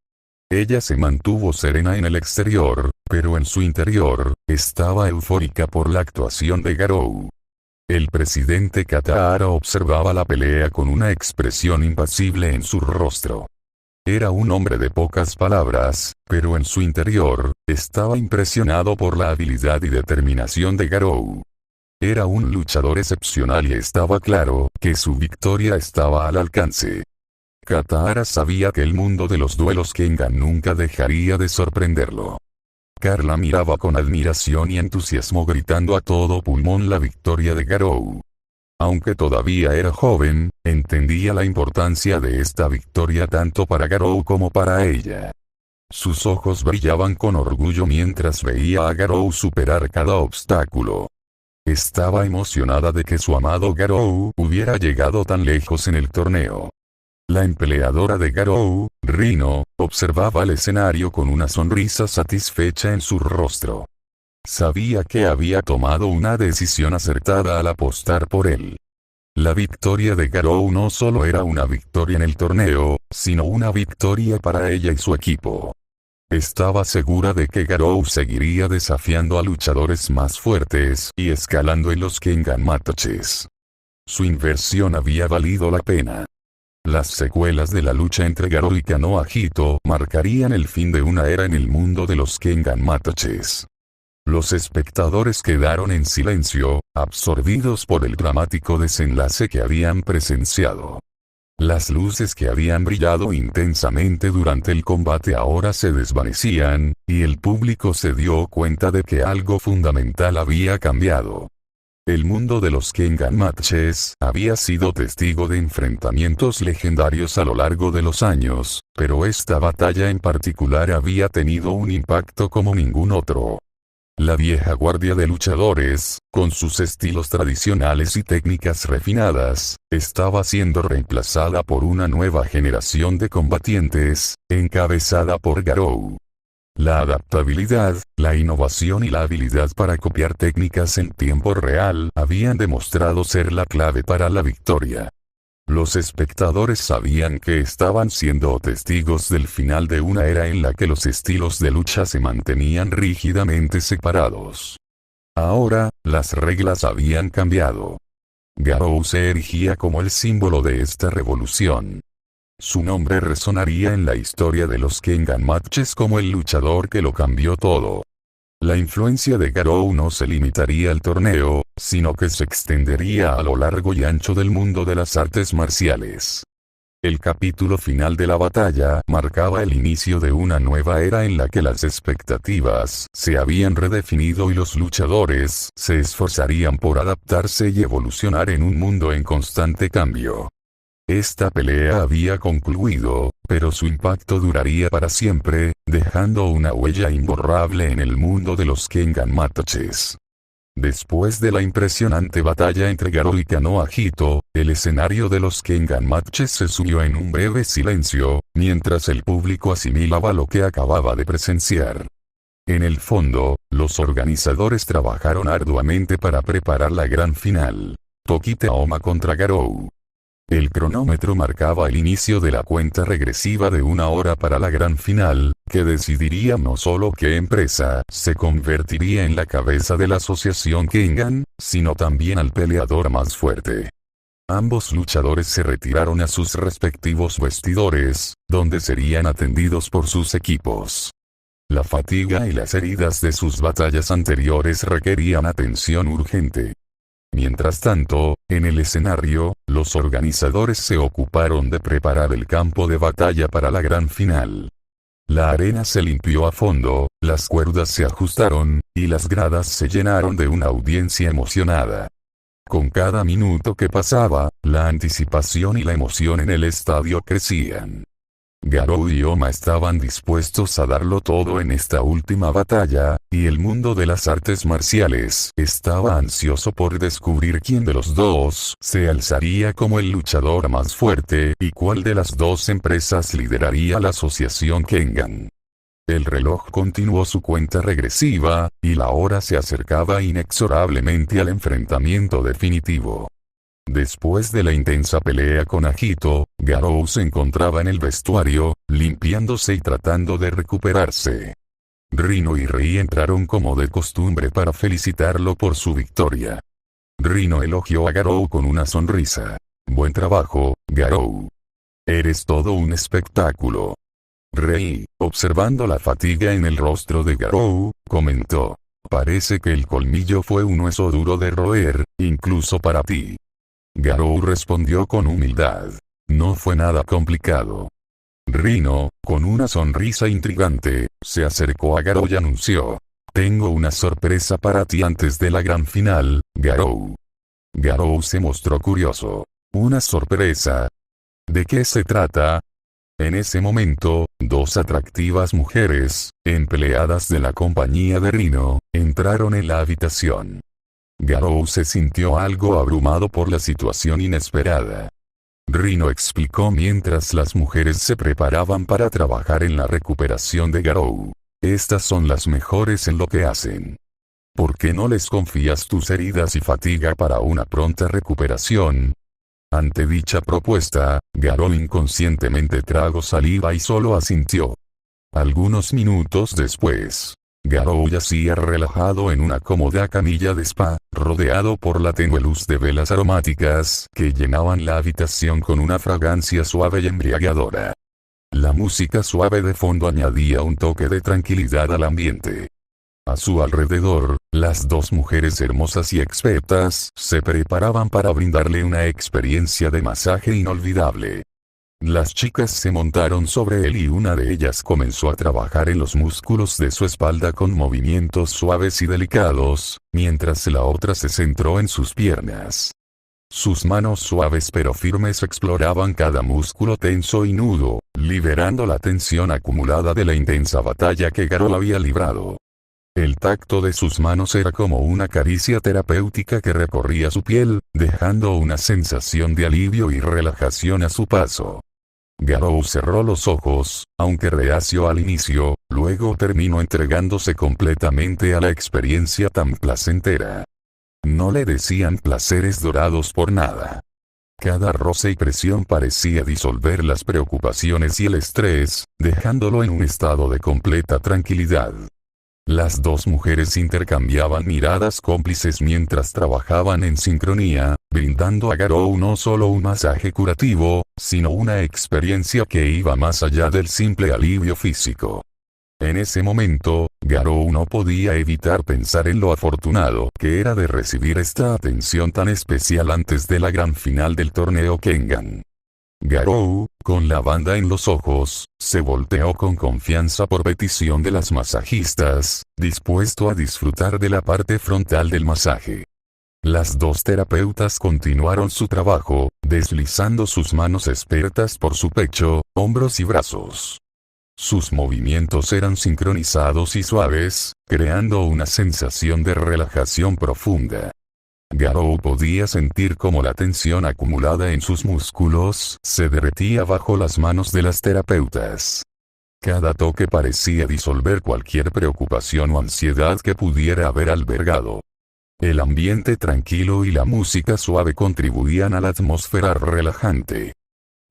[SPEAKER 1] Ella se mantuvo serena en el exterior, pero en su interior, estaba eufórica por la actuación de Garou. El presidente Katahara observaba la pelea con una expresión impasible en su rostro. Era un hombre de pocas palabras, pero en su interior, estaba impresionado por la habilidad y determinación de Garou. Era un luchador excepcional y estaba claro que su victoria estaba al alcance. Katahara sabía que el mundo de los duelos Kengan nunca dejaría de sorprenderlo. Carla miraba con admiración y entusiasmo gritando a todo pulmón la victoria de Garou. Aunque todavía era joven, entendía la importancia de esta victoria tanto para Garou como para ella. Sus ojos brillaban con orgullo mientras veía a Garou superar cada obstáculo. Estaba emocionada de que su amado Garou hubiera llegado tan lejos en el torneo. La empleadora de Garou, Rino, observaba el escenario con una sonrisa satisfecha en su rostro. Sabía que había tomado una decisión acertada al apostar por él. La victoria de Garou no solo era una victoria en el torneo, sino una victoria para ella y su equipo. Estaba segura de que Garou seguiría desafiando a luchadores más fuertes y escalando en los Kengan matches. Su inversión había valido la pena. Las secuelas de la lucha entre Garou y Kanoa Hito marcarían el fin de una era en el mundo de los Kengan matches. Los espectadores quedaron en silencio, absorbidos por el dramático desenlace que habían presenciado. Las luces que habían brillado intensamente durante el combate ahora se desvanecían, y el público se dio cuenta de que algo fundamental había cambiado. El mundo de los Kengan matches había sido testigo de enfrentamientos legendarios a lo largo de los años, pero esta batalla en particular había tenido un impacto como ningún otro. La vieja guardia de luchadores, con sus estilos tradicionales y técnicas refinadas, estaba siendo reemplazada por una nueva generación de combatientes, encabezada por Garou. La adaptabilidad, la innovación y la habilidad para copiar técnicas en tiempo real habían demostrado ser la clave para la victoria. Los espectadores sabían que estaban siendo testigos del final de una era en la que los estilos de lucha se mantenían rígidamente separados. Ahora, las reglas habían cambiado. Garou se erigía como el símbolo de esta revolución. Su nombre resonaría en la historia de los Kengan matches como el luchador que lo cambió todo. La influencia de Garou no se limitaría al torneo, sino que se extendería a lo largo y ancho del mundo de las artes marciales. El capítulo final de la batalla marcaba el inicio de una nueva era en la que las expectativas se habían redefinido y los luchadores se esforzarían por adaptarse y evolucionar en un mundo en constante cambio. Esta pelea había concluido, pero su impacto duraría para siempre, dejando una huella imborrable en el mundo de los Kengan matches. Después de la impresionante batalla entre Garou y Kanoa Hito, el escenario de los Kengan matches se sumió en un breve silencio, mientras el público asimilaba lo que acababa de presenciar. En el fondo, los organizadores trabajaron arduamente para preparar la gran final. Tokita Aoma contra Garou. El cronómetro marcaba el inicio de la cuenta regresiva de una hora para la gran final, que decidiría no solo qué empresa se convertiría en la cabeza de la asociación Kengan, sino también al peleador más fuerte. Ambos luchadores se retiraron a sus respectivos vestidores, donde serían atendidos por sus equipos. La fatiga y las heridas de sus batallas anteriores requerían atención urgente. Mientras tanto, en el escenario, los organizadores se ocuparon de preparar el campo de batalla para la gran final. La arena se limpió a fondo, las cuerdas se ajustaron, y las gradas se llenaron de una audiencia emocionada. Con cada minuto que pasaba, la anticipación y la emoción en el estadio crecían. Garou y Oma estaban dispuestos a darlo todo en esta última batalla, y el mundo de las artes marciales estaba ansioso por descubrir quién de los dos se alzaría como el luchador más fuerte y cuál de las dos empresas lideraría la asociación Kengan. El reloj continuó su cuenta regresiva, y la hora se acercaba inexorablemente al enfrentamiento definitivo. Después de la intensa pelea con Agito, Garou se encontraba en el vestuario, limpiándose y tratando de recuperarse. Rino y Rei entraron como de costumbre para felicitarlo por su victoria. Rino elogió a Garou con una sonrisa. «Buen trabajo, Garou. Eres todo un espectáculo». Rei, observando la fatiga en el rostro de Garou, comentó: «Parece que el colmillo fue un hueso duro de roer, incluso para ti». Garou respondió con humildad: «No fue nada complicado». Rino, con una sonrisa intrigante, se acercó a Garou y anunció: «Tengo una sorpresa para ti antes de la gran final, Garou». Garou se mostró curioso. «¿Una sorpresa? ¿De qué se trata?». En ese momento, dos atractivas mujeres, empleadas de la compañía de Rino, entraron en la habitación. Garou se sintió algo abrumado por la situación inesperada. Rino explicó mientras las mujeres se preparaban para trabajar en la recuperación de Garou. «Estas son las mejores en lo que hacen. ¿Por qué no les confías tus heridas y fatiga para una pronta recuperación?». Ante dicha propuesta, Garou inconscientemente tragó saliva y solo asintió. Algunos minutos después, Garou yacía relajado en una cómoda camilla de spa, rodeado por la tenue luz de velas aromáticas que llenaban la habitación con una fragancia suave y embriagadora. La música suave de fondo añadía un toque de tranquilidad al ambiente. A su alrededor, las dos mujeres hermosas y expertas se preparaban para brindarle una experiencia de masaje inolvidable. Las chicas se montaron sobre él y una de ellas comenzó a trabajar en los músculos de su espalda con movimientos suaves y delicados, mientras la otra se centró en sus piernas. Sus manos suaves pero firmes exploraban cada músculo tenso y nudo, liberando la tensión acumulada de la intensa batalla que Garou había librado. El tacto de sus manos era como una caricia terapéutica que recorría su piel, dejando una sensación de alivio y relajación a su paso. Garou cerró los ojos, aunque reacio al inicio, luego terminó entregándose completamente a la experiencia tan placentera. No le decían placeres dorados por nada. Cada roce y presión parecía disolver las preocupaciones y el estrés, dejándolo en un estado de completa tranquilidad. Las dos mujeres intercambiaban miradas cómplices mientras trabajaban en sincronía, brindando a Garou no solo un masaje curativo, sino una experiencia que iba más allá del simple alivio físico. En ese momento, Garou no podía evitar pensar en lo afortunado que era de recibir esta atención tan especial antes de la gran final del torneo Kengan. Garou, con la banda en los ojos, se volteó con confianza por petición de las masajistas, dispuesto a disfrutar de la parte frontal del masaje. Las dos terapeutas continuaron su trabajo, deslizando sus manos expertas por su pecho, hombros y brazos. Sus movimientos eran sincronizados y suaves, creando una sensación de relajación profunda. Garou podía sentir cómo la tensión acumulada en sus músculos se derretía bajo las manos de las terapeutas. Cada toque parecía disolver cualquier preocupación o ansiedad que pudiera haber albergado. El ambiente tranquilo y la música suave contribuían a la atmósfera relajante.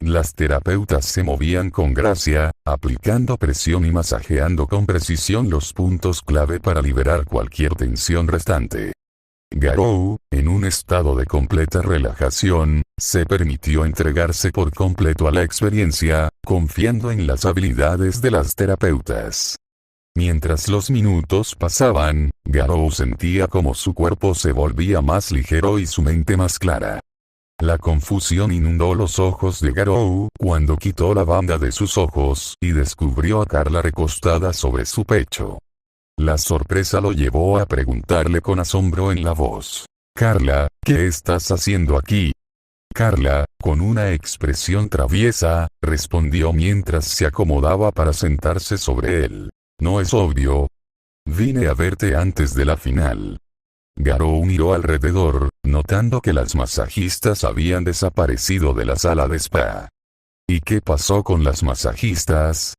[SPEAKER 1] Las terapeutas se movían con gracia, aplicando presión y masajeando con precisión los puntos clave para liberar cualquier tensión restante. Garou, en un estado de completa relajación, se permitió entregarse por completo a la experiencia, confiando en las habilidades de las terapeutas. Mientras los minutos pasaban, Garou sentía como su cuerpo se volvía más ligero y su mente más clara. La confusión inundó los ojos de Garou cuando quitó la banda de sus ojos y descubrió a Carla recostada sobre su pecho. La sorpresa lo llevó a preguntarle con asombro en la voz: «Carla, ¿qué estás haciendo aquí?» Carla, con una expresión traviesa, respondió mientras se acomodaba para sentarse sobre él: «¿No es obvio? Vine a verte antes de la final». Garou miró alrededor, notando que las masajistas habían desaparecido de la sala de spa. «¿Y qué pasó con las masajistas?»,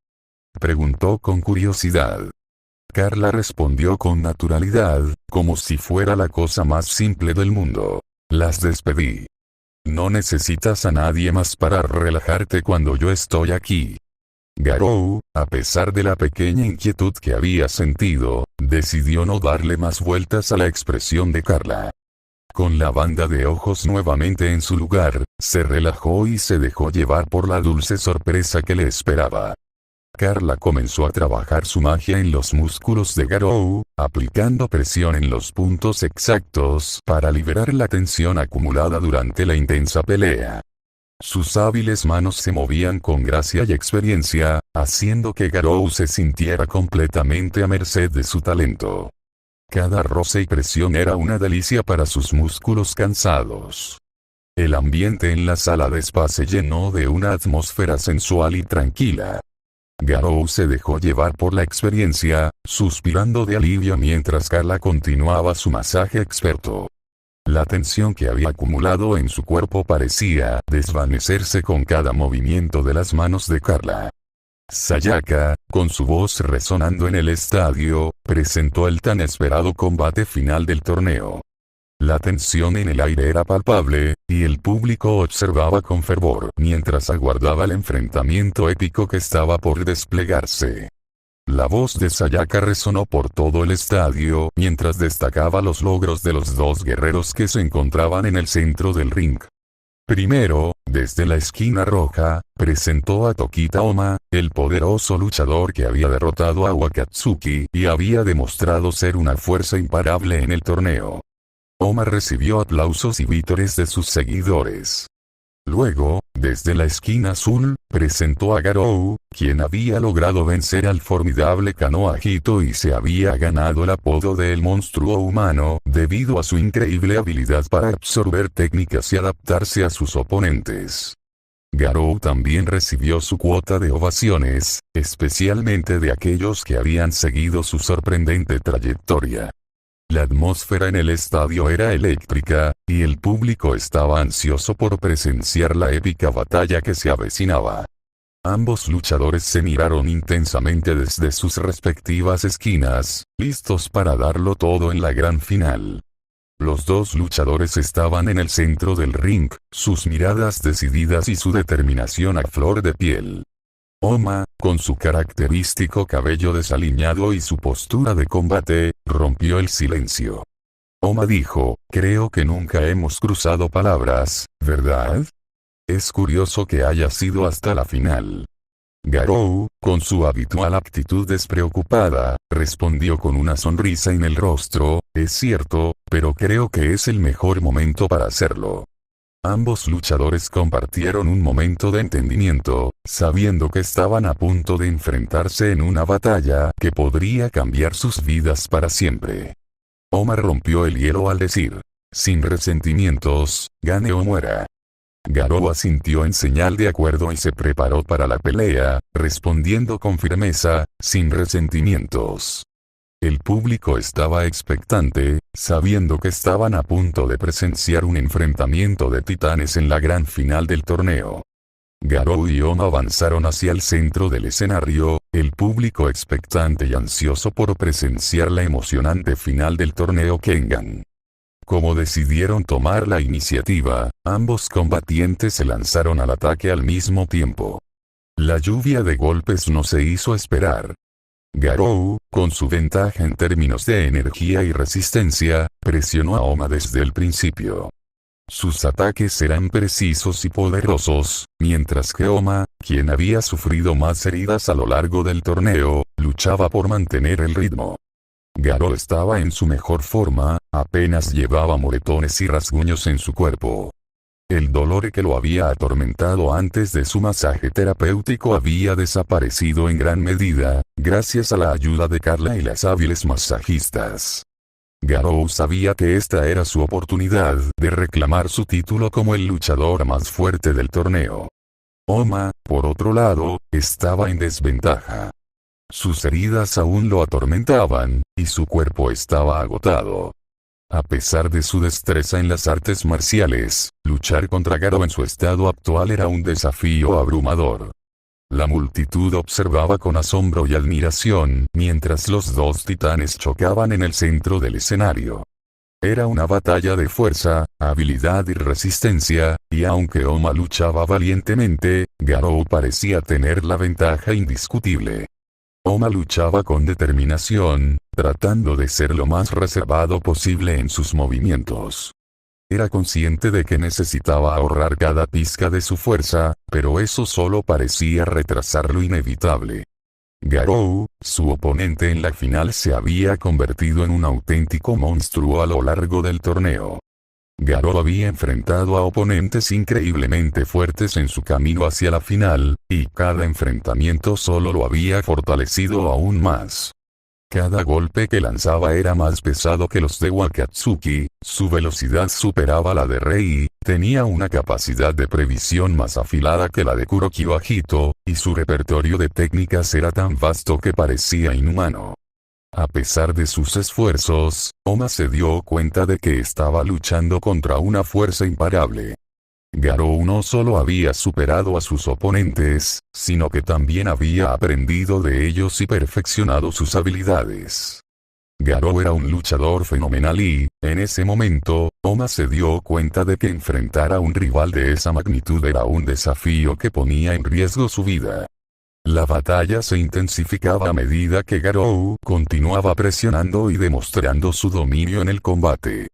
[SPEAKER 1] preguntó con curiosidad. Carla respondió con naturalidad, como si fuera la cosa más simple del mundo: «Las despedí. No necesitas a nadie más para relajarte cuando yo estoy aquí». Garou, a pesar de la pequeña inquietud que había sentido, decidió no darle más vueltas a la expresión de Carla. Con la banda de ojos nuevamente en su lugar, se relajó y se dejó llevar por la dulce sorpresa que le esperaba. Carla comenzó a trabajar su magia en los músculos de Garou, aplicando presión en los puntos exactos para liberar la tensión acumulada durante la intensa pelea. Sus hábiles manos se movían con gracia y experiencia, haciendo que Garou se sintiera completamente a merced de su talento. Cada roce y presión era una delicia para sus músculos cansados. El ambiente en la sala de spa se llenó de una atmósfera sensual y tranquila. Garou se dejó llevar por la experiencia, suspirando de alivio mientras Carla continuaba su masaje experto. La tensión que había acumulado en su cuerpo parecía desvanecerse con cada movimiento de las manos de Carla. Sayaka, con su voz resonando en el estadio, presentó el tan esperado combate final del torneo. La tensión en el aire era palpable, y el público observaba con fervor mientras aguardaba el enfrentamiento épico que estaba por desplegarse. La voz de Sayaka resonó por todo el estadio mientras destacaba los logros de los dos guerreros que se encontraban en el centro del ring. Primero, desde la esquina roja, presentó a Tokita Oma, el poderoso luchador que había derrotado a Wakatsuki y había demostrado ser una fuerza imparable en el torneo. Oma recibió aplausos y vítores de sus seguidores. Luego, desde la esquina azul, presentó a Garou, quien había logrado vencer al formidable Kanoa Hito y se había ganado el apodo de El Monstruo Humano, debido a su increíble habilidad para absorber técnicas y adaptarse a sus oponentes. Garou también recibió su cuota de ovaciones, especialmente de aquellos que habían seguido su sorprendente trayectoria. La atmósfera en el estadio era eléctrica, y el público estaba ansioso por presenciar la épica batalla que se avecinaba. Ambos luchadores se miraron intensamente desde sus respectivas esquinas, listos para darlo todo en la gran final. Los dos luchadores estaban en el centro del ring, sus miradas decididas y su determinación a flor de piel. Oma, con su característico cabello desaliñado y su postura de combate, rompió el silencio. Oma dijo: «Creo que nunca hemos cruzado palabras, ¿verdad? Es curioso que haya sido hasta la final». Garou, con su habitual actitud despreocupada, respondió con una sonrisa en el rostro: «Es cierto, pero creo que es el mejor momento para hacerlo». Ambos luchadores compartieron un momento de entendimiento, sabiendo que estaban a punto de enfrentarse en una batalla que podría cambiar sus vidas para siempre. Oma rompió el hielo al decir: «Sin resentimientos, gane o muera». Garou asintió en señal de acuerdo y se preparó para la pelea, respondiendo con firmeza: «Sin resentimientos». El público estaba expectante, sabiendo que estaban a punto de presenciar un enfrentamiento de titanes en la gran final del torneo. Garou y Oma avanzaron hacia el centro del escenario, el público expectante y ansioso por presenciar la emocionante final del torneo Kengan. Como decidieron tomar la iniciativa, ambos combatientes se lanzaron al ataque al mismo tiempo. La lluvia de golpes no se hizo esperar. Garou, con su ventaja en términos de energía y resistencia, presionó a Oma desde el principio. Sus ataques eran precisos y poderosos, mientras que Oma, quien había sufrido más heridas a lo largo del torneo, luchaba por mantener el ritmo. Garou estaba en su mejor forma, apenas llevaba moretones y rasguños en su cuerpo. El dolor que lo había atormentado antes de su masaje terapéutico había desaparecido en gran medida, gracias a la ayuda de Carla y las hábiles masajistas. Garou sabía que esta era su oportunidad de reclamar su título como el luchador más fuerte del torneo. Oma, por otro lado, estaba en desventaja. Sus heridas aún lo atormentaban, y su cuerpo estaba agotado. A pesar de su destreza en las artes marciales, luchar contra Garou en su estado actual era un desafío abrumador. La multitud observaba con asombro y admiración mientras los dos titanes chocaban en el centro del escenario. Era una batalla de fuerza, habilidad y resistencia, y aunque Oma luchaba valientemente, Garou parecía tener la ventaja indiscutible. Oma luchaba con determinación, tratando de ser lo más reservado posible en sus movimientos. Era consciente de que necesitaba ahorrar cada pizca de su fuerza, pero eso solo parecía retrasar lo inevitable. Garou, su oponente en la final, se había convertido en un auténtico monstruo a lo largo del torneo. Garou había enfrentado a oponentes increíblemente fuertes en su camino hacia la final, y cada enfrentamiento solo lo había fortalecido aún más. Cada golpe que lanzaba era más pesado que los de Wakatsuki, su velocidad superaba la de Rei, tenía una capacidad de previsión más afilada que la de Kuroki Hito, y su repertorio de técnicas era tan vasto que parecía inhumano. A pesar de sus esfuerzos, Oma se dio cuenta de que estaba luchando contra una fuerza imparable. Garou no solo había superado a sus oponentes, sino que también había aprendido de ellos y perfeccionado sus habilidades. Garou era un luchador fenomenal y, en ese momento, Oma se dio cuenta de que enfrentar a un rival de esa magnitud era un desafío que ponía en riesgo su vida. La batalla se intensificaba a medida que Garou continuaba presionando y demostrando su dominio en el combate.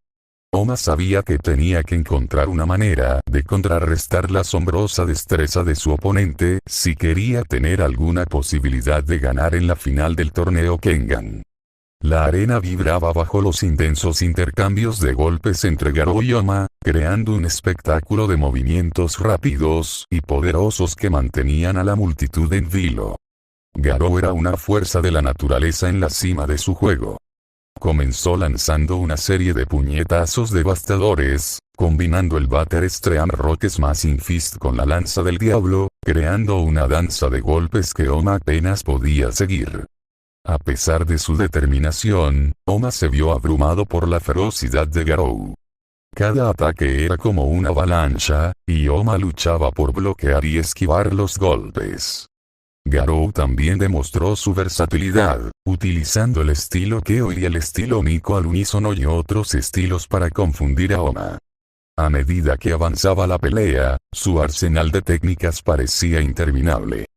[SPEAKER 1] Oma sabía que tenía que encontrar una manera de contrarrestar la asombrosa destreza de su oponente si quería tener alguna posibilidad de ganar en la final del torneo Kengan. La arena vibraba bajo los intensos intercambios de golpes entre Garou y Oma, creando un espectáculo de movimientos rápidos y poderosos que mantenían a la multitud en vilo. Garou era una fuerza de la naturaleza en la cima de su juego. Comenzó lanzando una serie de puñetazos devastadores, combinando el Butter Stream Rock Smashing Fist con la lanza del diablo, creando una danza de golpes que Oma apenas podía seguir. A pesar de su determinación, Oma se vio abrumado por la ferocidad de Garou. Cada ataque era como una avalancha, y Oma luchaba por bloquear y esquivar los golpes. Garou también demostró su versatilidad, utilizando el estilo Kyo y el estilo Nico al unísono y otros estilos para confundir a Oma. A medida que avanzaba la pelea, su arsenal de técnicas parecía interminable.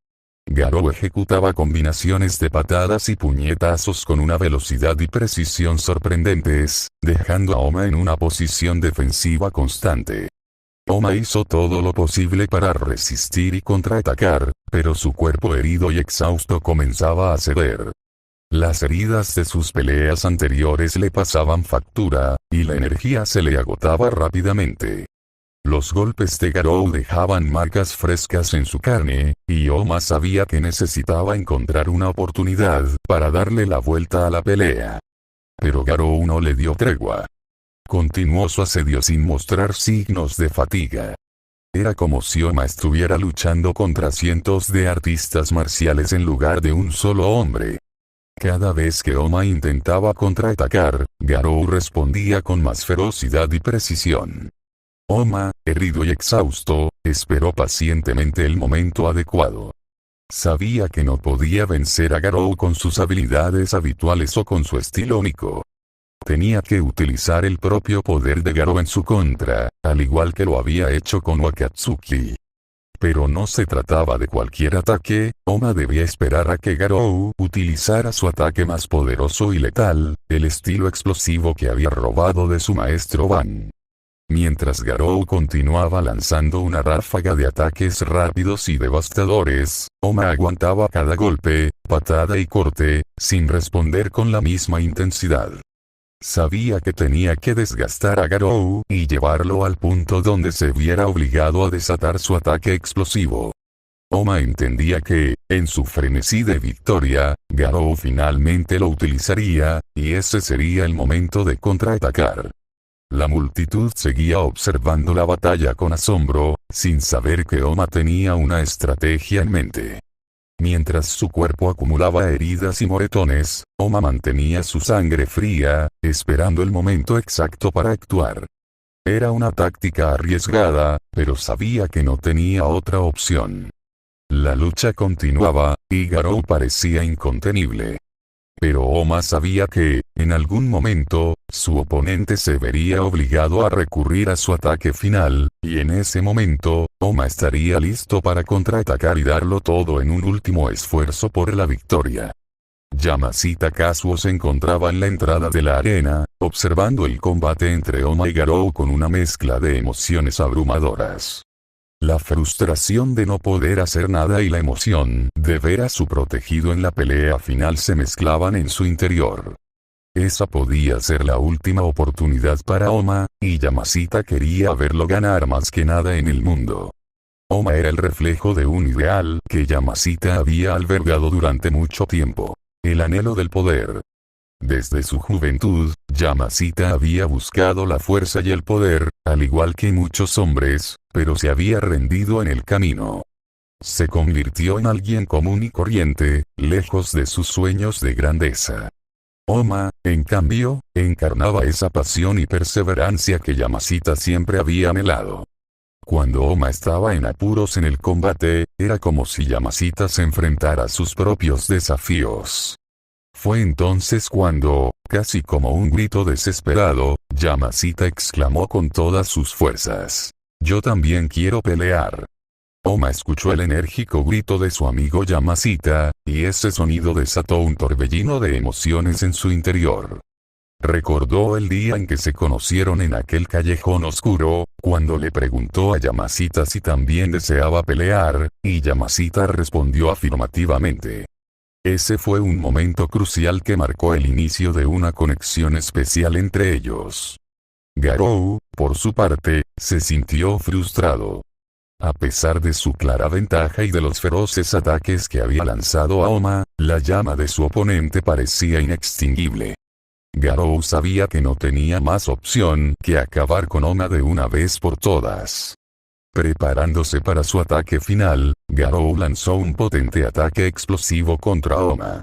[SPEAKER 1] Garou ejecutaba combinaciones de patadas y puñetazos con una velocidad y precisión sorprendentes, dejando a Oma en una posición defensiva constante. Oma hizo todo lo posible para resistir y contraatacar, pero su cuerpo herido y exhausto comenzaba a ceder. Las heridas de sus peleas anteriores le pasaban factura, y la energía se le agotaba rápidamente. Los golpes de Garou dejaban marcas frescas en su carne, y Oma sabía que necesitaba encontrar una oportunidad para darle la vuelta a la pelea. Pero Garou no le dio tregua. Continuó su asedio sin mostrar signos de fatiga. Era como si Oma estuviera luchando contra cientos de artistas marciales en lugar de un solo hombre. Cada vez que Oma intentaba contraatacar, Garou respondía con más ferocidad y precisión. Oma, herido y exhausto, esperó pacientemente el momento adecuado. Sabía que no podía vencer a Garou con sus habilidades habituales o con su estilo único. Tenía que utilizar el propio poder de Garou en su contra, al igual que lo había hecho con Wakatsuki. Pero no se trataba de cualquier ataque, Oma debía esperar a que Garou utilizara su ataque más poderoso y letal, el estilo explosivo que había robado de su maestro Ban. Mientras Garou continuaba lanzando una ráfaga de ataques rápidos y devastadores, Oma aguantaba cada golpe, patada y corte, sin responder con la misma intensidad. Sabía que tenía que desgastar a Garou y llevarlo al punto donde se viera obligado a desatar su ataque explosivo. Oma entendía que, en su frenesí de victoria, Garou finalmente lo utilizaría, y ese sería el momento de contraatacar. La multitud seguía observando la batalla con asombro, sin saber que Oma tenía una estrategia en mente. Mientras su cuerpo acumulaba heridas y moretones, Oma mantenía su sangre fría, esperando el momento exacto para actuar. Era una táctica arriesgada, pero sabía que no tenía otra opción. La lucha continuaba, y Garou parecía incontenible. Pero Oma sabía que, en algún momento, su oponente se vería obligado a recurrir a su ataque final, y en ese momento, Oma estaría listo para contraatacar y darlo todo en un último esfuerzo por la victoria. Yamashita Kazuo se encontraba en la entrada de la arena, observando el combate entre Oma y Garou con una mezcla de emociones abrumadoras. La frustración de no poder hacer nada y la emoción de ver a su protegido en la pelea final se mezclaban en su interior. Esa podía ser la última oportunidad para Oma, y Yamashita quería verlo ganar más que nada en el mundo. Oma era el reflejo de un ideal que Yamashita había albergado durante mucho tiempo: el anhelo del poder. Desde su juventud, Yamashita había buscado la fuerza y el poder, al igual que muchos hombres, pero se había rendido en el camino. Se convirtió en alguien común y corriente, lejos de sus sueños de grandeza. Oma, en cambio, encarnaba esa pasión y perseverancia que Yamashita siempre había anhelado. Cuando Oma estaba en apuros en el combate, era como si Yamashita se enfrentara a sus propios desafíos. Fue entonces cuando, casi como un grito desesperado, Yamashita exclamó con todas sus fuerzas: «Yo también quiero pelear». Oma escuchó el enérgico grito de su amigo Yamashita, y ese sonido desató un torbellino de emociones en su interior. Recordó el día en que se conocieron en aquel callejón oscuro, cuando le preguntó a Yamashita si también deseaba pelear, y Yamashita respondió afirmativamente. Ese fue un momento crucial que marcó el inicio de una conexión especial entre ellos. Garou, por su parte, se sintió frustrado. A pesar de su clara ventaja y de los feroces ataques que había lanzado a Oma, la llama de su oponente parecía inextinguible. Garou sabía que no tenía más opción que acabar con Oma de una vez por todas. Preparándose para su ataque final, Garou lanzó un potente ataque explosivo contra Oma.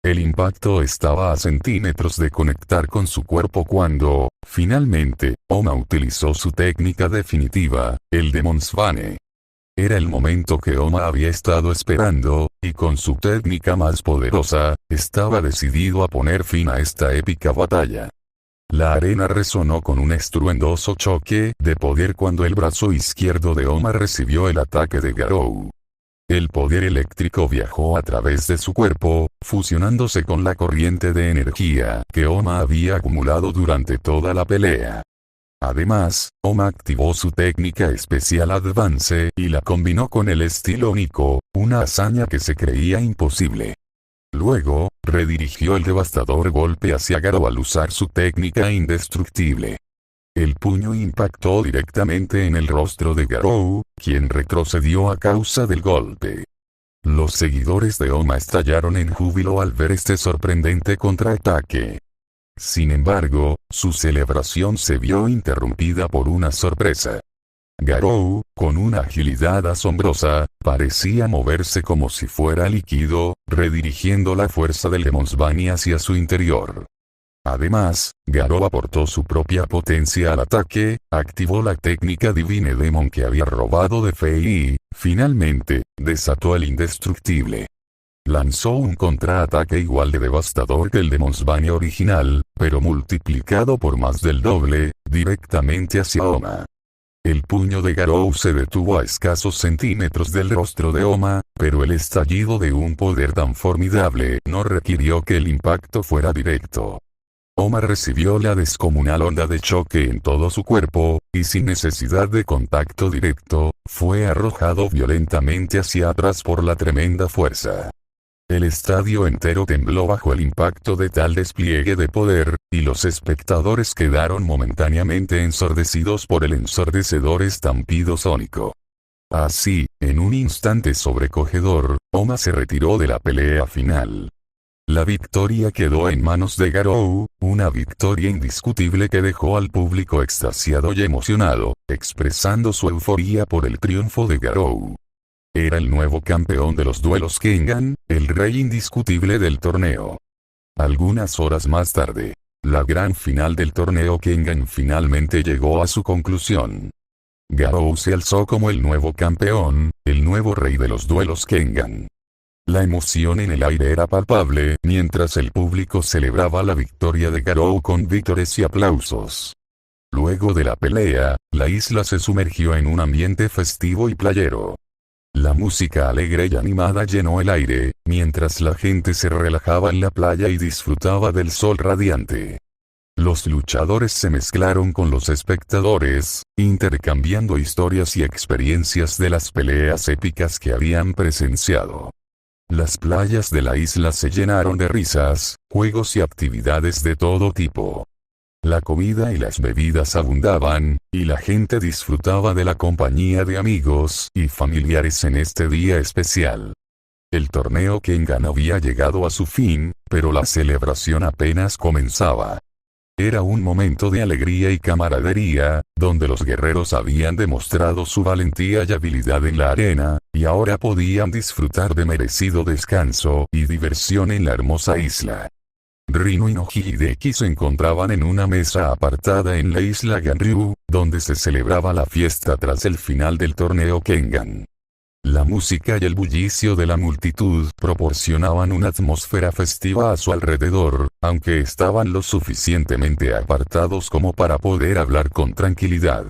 [SPEAKER 1] El impacto estaba a centímetros de conectar con su cuerpo cuando, finalmente, Oma utilizó su técnica definitiva, el Demon's Bane. Era el momento que Oma había estado esperando, y con su técnica más poderosa, estaba decidido a poner fin a esta épica batalla. La arena resonó con un estruendoso choque de poder cuando el brazo izquierdo de Oma recibió el ataque de Garou. El poder eléctrico viajó a través de su cuerpo, fusionándose con la corriente de energía que Oma había acumulado durante toda la pelea. Además, Oma activó su técnica especial Advance y la combinó con el estilo Nico, una hazaña que se creía imposible. Luego, redirigió el devastador golpe hacia Garou al usar su técnica indestructible. El puño impactó directamente en el rostro de Garou, quien retrocedió a causa del golpe. Los seguidores de Oma estallaron en júbilo al ver este sorprendente contraataque. Sin embargo, su celebración se vio interrumpida por una sorpresa. Garou, con una agilidad asombrosa, parecía moverse como si fuera líquido, redirigiendo la fuerza del Demon's Bane hacia su interior. Además, Garou aportó su propia potencia al ataque, activó la técnica Divine Demon que había robado de Fei y, finalmente, desató el indestructible. Lanzó un contraataque igual de devastador que el Demon's Bane original, pero multiplicado por más del doble, directamente hacia Oma. El puño de Garou se detuvo a escasos centímetros del rostro de Oma, pero el estallido de un poder tan formidable no requirió que el impacto fuera directo. Oma recibió la descomunal onda de choque en todo su cuerpo, y sin necesidad de contacto directo, fue arrojado violentamente hacia atrás por la tremenda fuerza. El estadio entero tembló bajo el impacto de tal despliegue de poder, y los espectadores quedaron momentáneamente ensordecidos por el ensordecedor estampido sónico. Así, en un instante sobrecogedor, Oma se retiró de la pelea final. La victoria quedó en manos de Garou, una victoria indiscutible que dejó al público extasiado y emocionado, expresando su euforía por el triunfo de Garou. Era el nuevo campeón de los duelos Kengan, el rey indiscutible del torneo. Algunas horas más tarde, la gran final del torneo Kengan finalmente llegó a su conclusión. Garou se alzó como el nuevo campeón, el nuevo rey de los duelos Kengan. La emoción en el aire era palpable, mientras el público celebraba la victoria de Garou con vítores y aplausos. Luego de la pelea, la isla se sumergió en un ambiente festivo y playero. La música alegre y animada llenó el aire, mientras la gente se relajaba en la playa y disfrutaba del sol radiante. Los luchadores se mezclaron con los espectadores, intercambiando historias y experiencias de las peleas épicas que habían presenciado. Las playas de la isla se llenaron de risas, juegos y actividades de todo tipo. La comida y las bebidas abundaban, y la gente disfrutaba de la compañía de amigos y familiares en este día especial. El torneo Kengan había llegado a su fin, pero la celebración apenas comenzaba. Era un momento de alegría y camaradería, donde los guerreros habían demostrado su valentía y habilidad en la arena, y ahora podían disfrutar de merecido descanso y diversión en la hermosa isla. Rino y Noji Hideki se encontraban en una mesa apartada en la isla Ganryu, donde se celebraba la fiesta tras el final del torneo Kengan. La música y el bullicio de la multitud proporcionaban una atmósfera festiva a su alrededor, aunque estaban lo suficientemente apartados como para poder hablar con tranquilidad.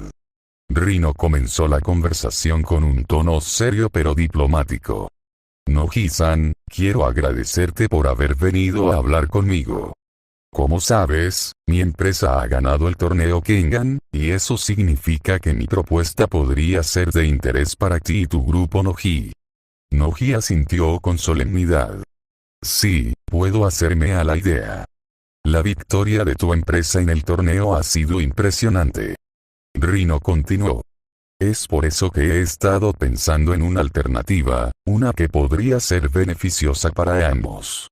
[SPEAKER 1] Rino comenzó la conversación con un tono serio pero diplomático. Noji-san, quiero agradecerte por haber venido a hablar conmigo. Como sabes, mi empresa ha ganado el torneo Kengan, y eso significa que mi propuesta podría ser de interés para ti y tu grupo Noji. Noji asintió con solemnidad. Sí, puedo hacerme a la idea. La victoria de tu empresa en el torneo ha sido impresionante. Rino continuó. Es por eso que he estado pensando en una alternativa, una que podría ser beneficiosa para ambos.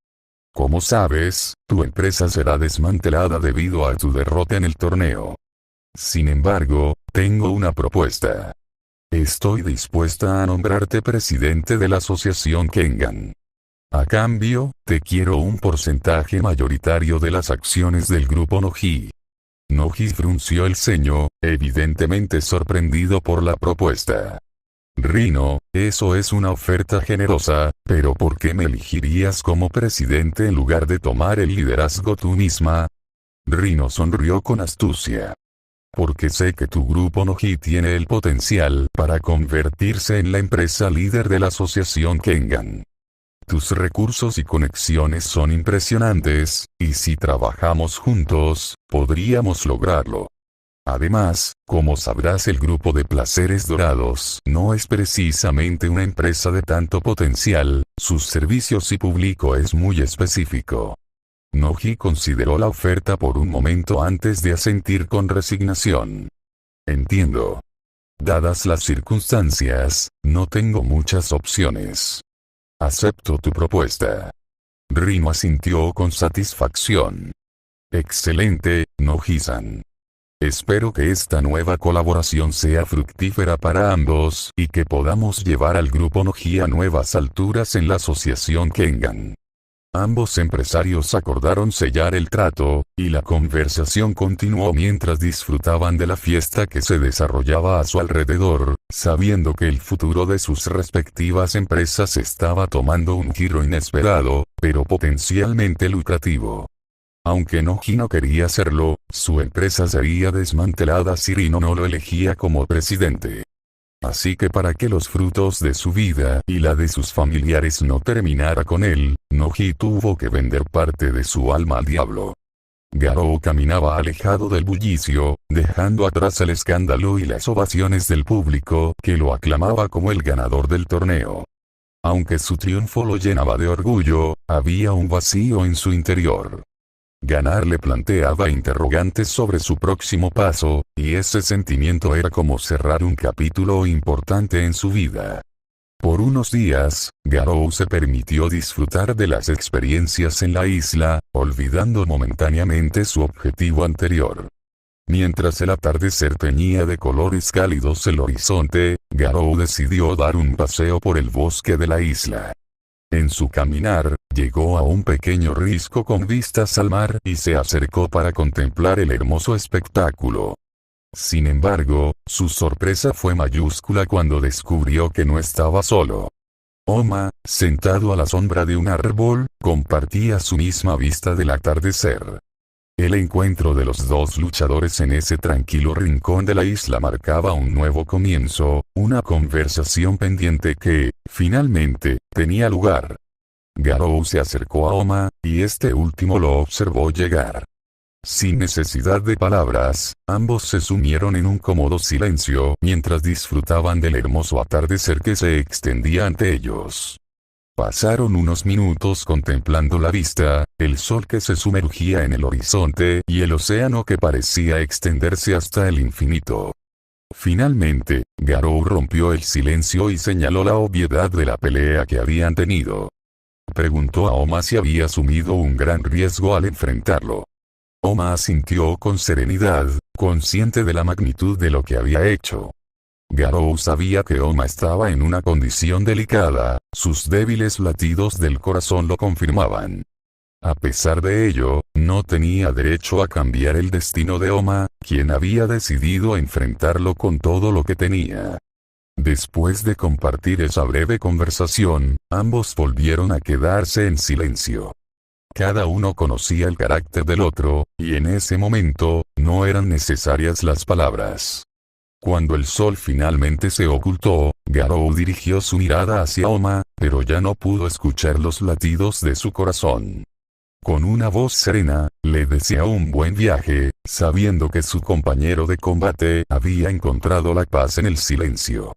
[SPEAKER 1] Como sabes, tu empresa será desmantelada debido a tu derrota en el torneo. Sin embargo, tengo una propuesta. Estoy dispuesta a nombrarte presidente de la asociación Kengan. A cambio, te quiero un porcentaje mayoritario de las acciones del grupo Noji. Noji frunció el ceño, evidentemente sorprendido por la propuesta. Rino, eso es una oferta generosa, pero ¿por qué me elegirías como presidente en lugar de tomar el liderazgo tú misma? Rino sonrió con astucia. Porque sé que tu grupo Noji tiene el potencial para convertirse en la empresa líder de la asociación Kengan. Tus recursos y conexiones son impresionantes, y si trabajamos juntos, podríamos lograrlo. Además, como sabrás, el grupo de Placeres Dorados no es precisamente una empresa de tanto potencial, sus servicios y público es muy específico. Noji consideró la oferta por un momento antes de asentir con resignación. Entiendo. Dadas las circunstancias, no tengo muchas opciones. Acepto tu propuesta. Rino asintió con satisfacción. Excelente, Noji-san. Espero que esta nueva colaboración sea fructífera para ambos y que podamos llevar al grupo Noji a nuevas alturas en la asociación Kengan. Ambos empresarios acordaron sellar el trato, y la conversación continuó mientras disfrutaban de la fiesta que se desarrollaba a su alrededor, sabiendo que el futuro de sus respectivas empresas estaba tomando un giro inesperado, pero potencialmente lucrativo. Aunque Noji no quería hacerlo, su empresa sería desmantelada si Rino no lo elegía como presidente. Así que para que los frutos de su vida y la de sus familiares no terminara con él, Noji tuvo que vender parte de su alma al diablo. Garou caminaba alejado del bullicio, dejando atrás el escándalo y las ovaciones del público que lo aclamaba como el ganador del torneo. Aunque su triunfo lo llenaba de orgullo, había un vacío en su interior. Ganar le planteaba interrogantes sobre su próximo paso, y ese sentimiento era como cerrar un capítulo importante en su vida. Por unos días, Garou se permitió disfrutar de las experiencias en la isla, olvidando momentáneamente su objetivo anterior. Mientras el atardecer teñía de colores cálidos el horizonte, Garou decidió dar un paseo por el bosque de la isla. En su caminar, llegó a un pequeño risco con vistas al mar y se acercó para contemplar el hermoso espectáculo. Sin embargo, su sorpresa fue mayúscula cuando descubrió que no estaba solo. Oma, sentado a la sombra de un árbol, compartía su misma vista del atardecer. El encuentro de los dos luchadores en ese tranquilo rincón de la isla marcaba un nuevo comienzo, una conversación pendiente que, finalmente, tenía lugar. Garou se acercó a Oma, y este último lo observó llegar. Sin necesidad de palabras, ambos se sumieron en un cómodo silencio mientras disfrutaban del hermoso atardecer que se extendía ante ellos. Pasaron unos minutos contemplando la vista, el sol que se sumergía en el horizonte y el océano que parecía extenderse hasta el infinito. Finalmente, Garou rompió el silencio y señaló la obviedad de la pelea que habían tenido. Preguntó a Oma si había asumido un gran riesgo al enfrentarlo. Oma asintió con serenidad, consciente de la magnitud de lo que había hecho. Garou sabía que Oma estaba en una condición delicada, sus débiles latidos del corazón lo confirmaban. A pesar de ello, no tenía derecho a cambiar el destino de Oma, quien había decidido enfrentarlo con todo lo que tenía. Después de compartir esa breve conversación, ambos volvieron a quedarse en silencio. Cada uno conocía el carácter del otro, y en ese momento, no eran necesarias las palabras. Cuando el sol finalmente se ocultó, Garou dirigió su mirada hacia Oma, pero ya no pudo escuchar los latidos de su corazón. Con una voz serena, le deseó un buen viaje, sabiendo que su compañero de combate había encontrado la paz en el silencio.